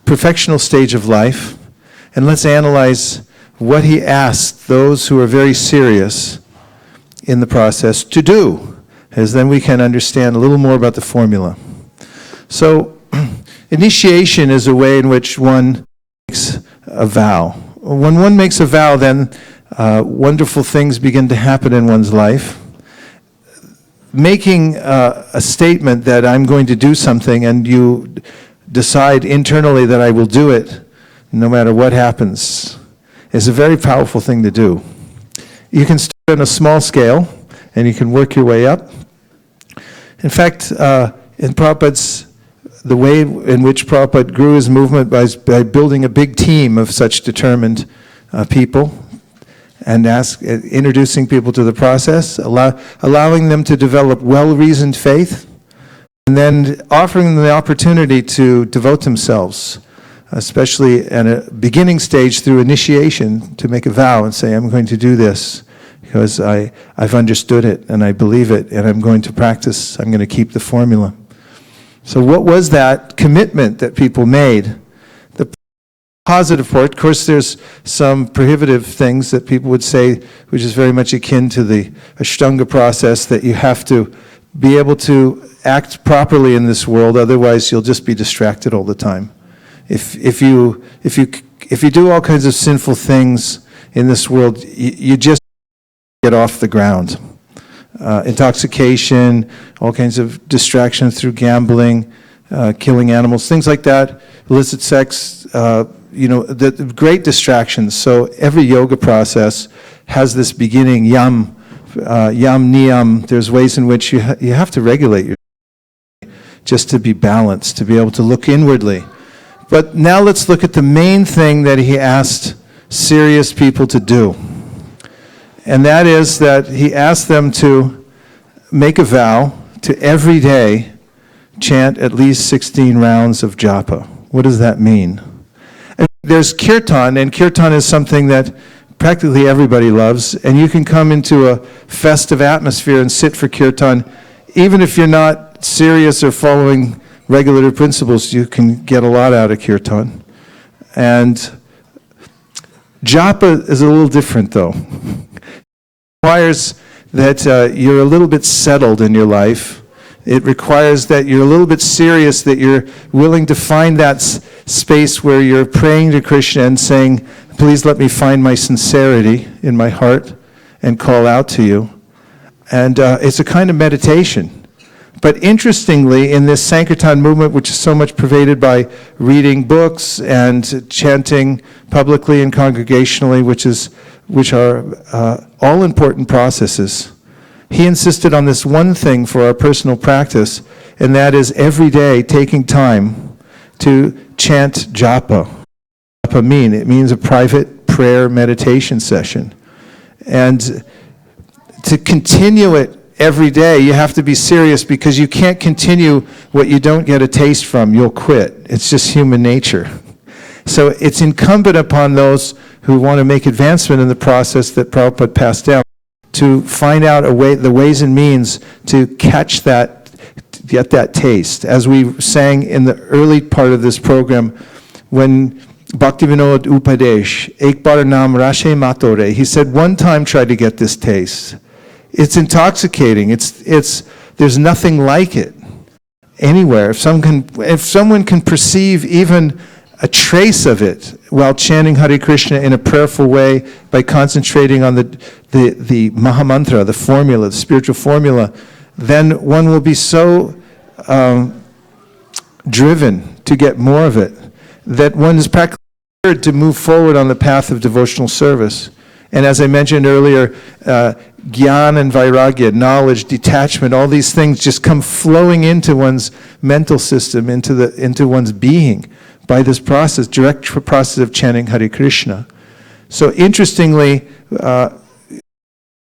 perfectional stage of life. And let's analyze what he asked those who are very serious in the process to do, as then we can understand a little more about the formula. So, initiation is a way in which one makes a vow. When one makes a vow, then wonderful things begin to happen in one's life. Making a statement that I'm going to do something and you decide internally that I will do it no matter what happens is a very powerful thing to do. You can start on a small scale and you can work your way up. In fact, in Prabhupada's the way in which Prabhupada grew his movement by building a big team of such determined people and introducing people to the process, allowing them to develop well-reasoned faith, and then offering them the opportunity to devote themselves, especially at a beginning stage through initiation, to make a vow and say, I'm going to do this because I've understood it and I believe it and I'm going to practice, I'm going to keep the formula. So what was that commitment that people made? The positive part, of course, there's some prohibitive things that people would say, which is very much akin to the Ashtanga process, that you have to be able to act properly in this world, otherwise you'll just be distracted all the time. If you do all kinds of sinful things in this world, you just get off the ground. Intoxication, all kinds of distractions through gambling, killing animals, things like that, illicit sex, the great distractions. So every yoga process has this beginning, yam, niyam. There's ways in which you have to regulate your just to be balanced, to be able to look inwardly. But now let's look at the main thing that he asked serious people to do. And that is that he asked them to make a vow to every day chant at least 16 rounds of japa. What does that mean? And there's kirtan, and kirtan is something that practically everybody loves, and you can come into a festive atmosphere and sit for kirtan. Even if you're not serious or following regulative principles, you can get a lot out of kirtan. And japa is a little different, though. It requires that you're a little bit settled in your life. It requires that you're a little bit serious, that you're willing to find that space where you're praying to Krishna and saying, please let me find my sincerity in my heart and call out to you. And it's a kind of meditation. But interestingly, in this Sankirtan movement, which is so much pervaded by reading books and chanting publicly and congregationally, which are all important processes, he insisted on this one thing for our personal practice, and that is every day taking time to chant japa. Japa it means a private prayer meditation session. And to continue it every day, you have to be serious, because you can't continue what you don't get a taste from. You'll quit. It's just human nature. So it's incumbent upon those who want to make advancement in the process that Prabhupada passed down to find out the ways and means to catch that, get that taste. As we sang in the early part of this program, when Bhaktivinoda Upadesh, Ek bar naam rashe matore, he said, one time try to get this taste. It's intoxicating. There's nothing like it anywhere. If someone can perceive even a trace of it while chanting Hare Krishna in a prayerful way by concentrating on the Mahamantra, the formula, the spiritual formula, then one will be so driven to get more of it that one is practically prepared to move forward on the path of devotional service. And as I mentioned earlier, Gyan and Vairagya, knowledge, detachment, all these things just come flowing into one's mental system, into one's being by this process, direct process of chanting Hare Krishna. So interestingly, on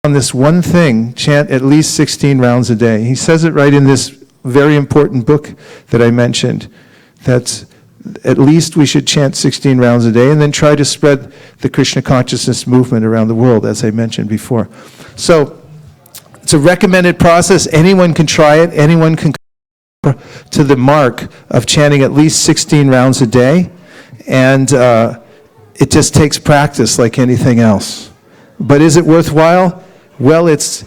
this one thing, chant at least 16 rounds a day. He says it right in this very important book that I mentioned, that at least we should chant 16 rounds a day and then try to spread the Krishna consciousness movement around the world, as I mentioned before. So it's a recommended process. Anyone can try it. Anyone can come to the mark of chanting at least 16 rounds a day. And it just takes practice like anything else. But is it worthwhile? Well, it's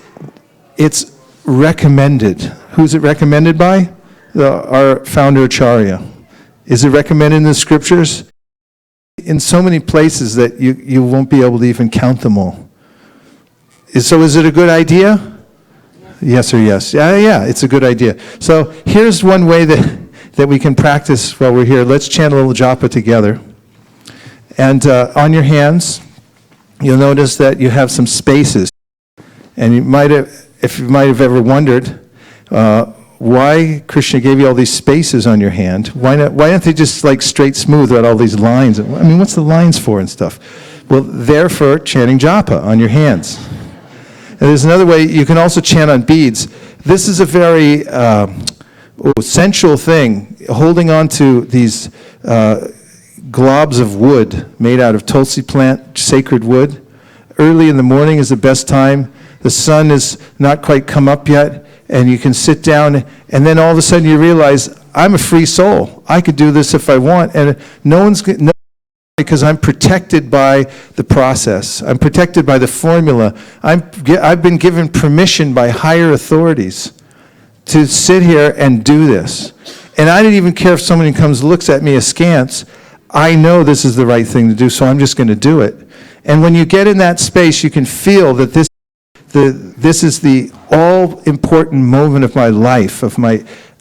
recommended. Who's it recommended by? Our founder Acharya. Is it recommended in the scriptures? In so many places that you won't be able to even count them all. So is it a good idea? Yes or yes? Yeah, it's a good idea. So here's one way that we can practice while we're here. Let's chant a little japa together. And on your hands, you'll notice that you have some spaces. And if you might have ever wondered, why Krishna gave you all these spaces on your hand. Why aren't they just like straight smooth without all these lines? I mean, what's the lines for and stuff? Well, they're for chanting japa on your hands. And there's another way, you can also chant on beads. This is a very sensual thing, holding on to these globs of wood made out of tulsi plant, sacred wood. Early in the morning is the best time. The sun is not quite come up yet. And you can sit down, and then all of a sudden you realize, I'm a free soul. I could do this if I want. And no one's because I'm protected by the process. I'm protected by the formula. I've been given permission by higher authorities to sit here and do this. And I didn't even care if somebody comes and looks at me askance. I know this is the right thing to do, so I'm just going to do it. And when you get in that space, you can feel that this is the all-important moment of my life, of my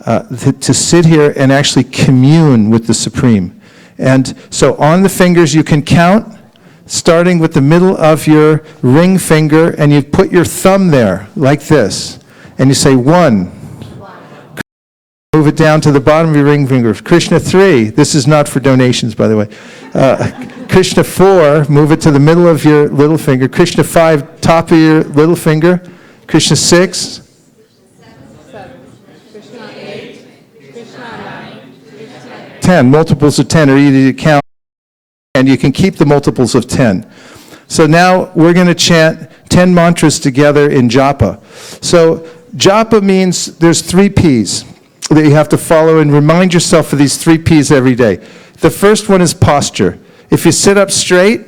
to sit here and actually commune with the Supreme. And so on the fingers you can count, starting with the middle of your ring finger, and you put your thumb there, like this. And you say 1. Move it down to the bottom of your ring finger. Krishna 3. This is not for donations, by the way. Krishna 4, move it to the middle of your little finger. Krishna 5, top of your little finger. Krishna 6. 10. Multiples of 10 are easy to count, and you can keep the multiples of 10. So now we're going to chant 10 mantras together in japa. So japa means there's 3 P's that you have to follow, and remind yourself of these 3 P's every day. The first one is posture. If you sit up straight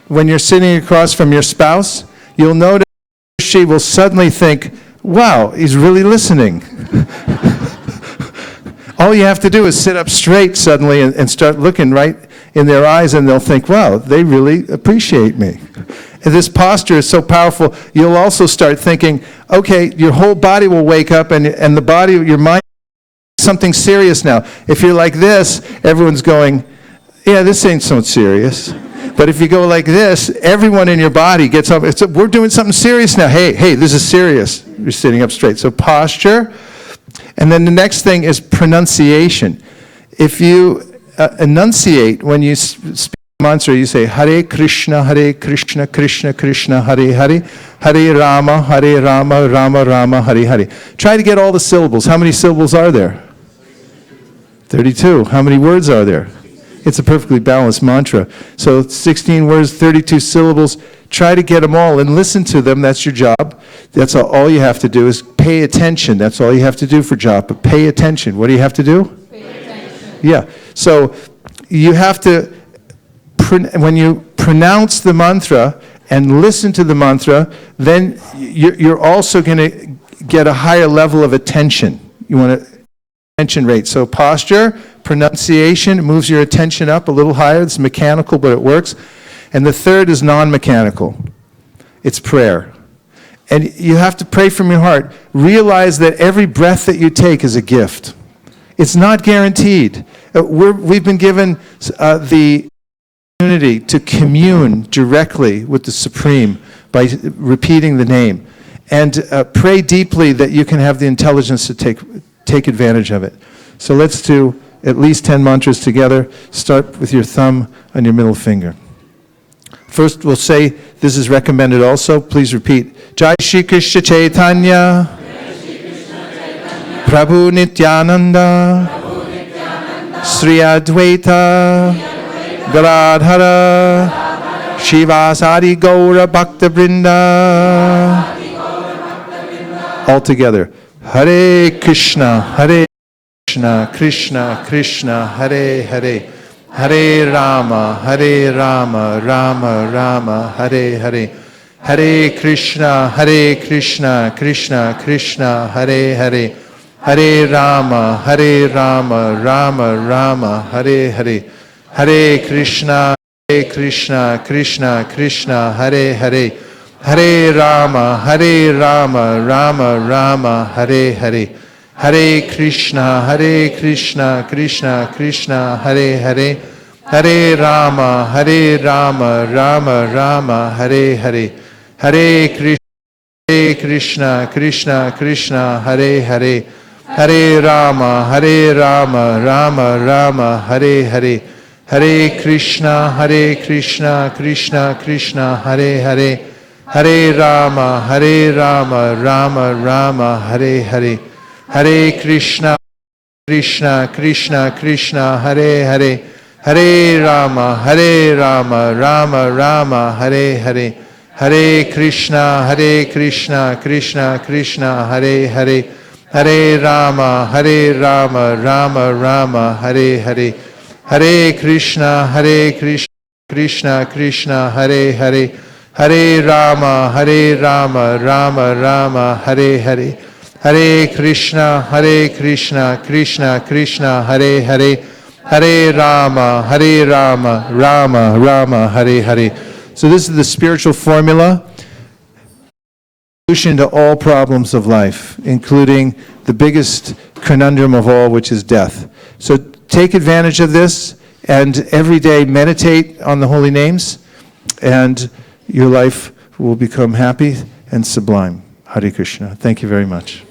when you're sitting across from your spouse, you'll notice she will suddenly think, wow, he's really listening. All you have to do is sit up straight suddenly and start looking right in their eyes, and they'll think, wow, they really appreciate me. And this posture is so powerful. You'll also start thinking, okay, your whole body will wake up, and the body, your mind, something serious now. If you're like this, everyone's going, yeah, this ain't so serious. But if you go like this, everyone in your body gets up. We're doing something serious now. Hey, this is serious. You're sitting up straight. So posture. And then the next thing is pronunciation. If you enunciate when you speak the mantra, you say Hare Krishna, Krishna Krishna, Hare Hare, Hare Rama, Rama Rama, Hare Hare. Try to get all the syllables. How many syllables are there? 32. How many words are there? It's a perfectly balanced mantra. So 16 words, 32 syllables. Try to get them all and listen to them. That's your job. That's all you have to do is pay attention. That's all you have to do for japa. Pay attention. What do you have to do? Pay attention. Yeah. So you have to, when you pronounce the mantra and listen to the mantra, then you're also going to get a higher level of attention. You want to attention rate. So posture, pronunciation, it moves your attention up a little higher. It's mechanical, but it works. And the third is non-mechanical. It's prayer. And you have to pray from your heart. Realize that every breath that you take is a gift. It's not guaranteed. We've been given the opportunity to commune directly with the Supreme by repeating the name. And pray deeply that you can have the intelligence to take advantage of it. So let's do at least 10 mantras together. Start with your thumb on your middle finger. First, we'll say, this is recommended also, please repeat. Jai Shri Krishna Chaitanya, Prabhu Nityananda, Sri Advaita, Gadadhara, Shivasari Gaura Bhakta Vrinda. All together. Hare Krishna, Krishna, Krishna, Hare Hare. Hare Rama, Rama, Rama, Hare Hare. Hare Krishna, Krishna, Krishna, Hare Hare. Hare Rama, Rama, Rama, Hare Hare. Hare Krishna, Krishna, Krishna, Hare Hare. Hare Rama, Rama, Hare Hare. Hare Krishna, Krishna, Krishna, Hare Hare. Hare Rama, Rama, Hare Hare. Hare Krishna, Krishna, Hare Hare. Hare Rama, Rama, Hare Hare. Hare Krishna, Krishna, Hare Hare. Hare Rama, Rama, Hare Hare. Hare Krishna, Krishna, Hare Hare. Hare Rama, Rama, Hare Hare. Hare Krishna, Krishna, Hare Hare. Hare Rama, Rama, Hare Hare. Hare Krishna, Krishna, Hare Hare. Hare Rama, Rama, Hare Hare. Hare Krishna, Krishna, Hare Hare. Hare Rama, Rama, Hare Hare. So this is the spiritual formula, solution to all problems of life, including the biggest conundrum of all, which is death. So take advantage of this, and every day meditate on the holy names, and your life will become happy and sublime. Hare Krishna. Thank you very much.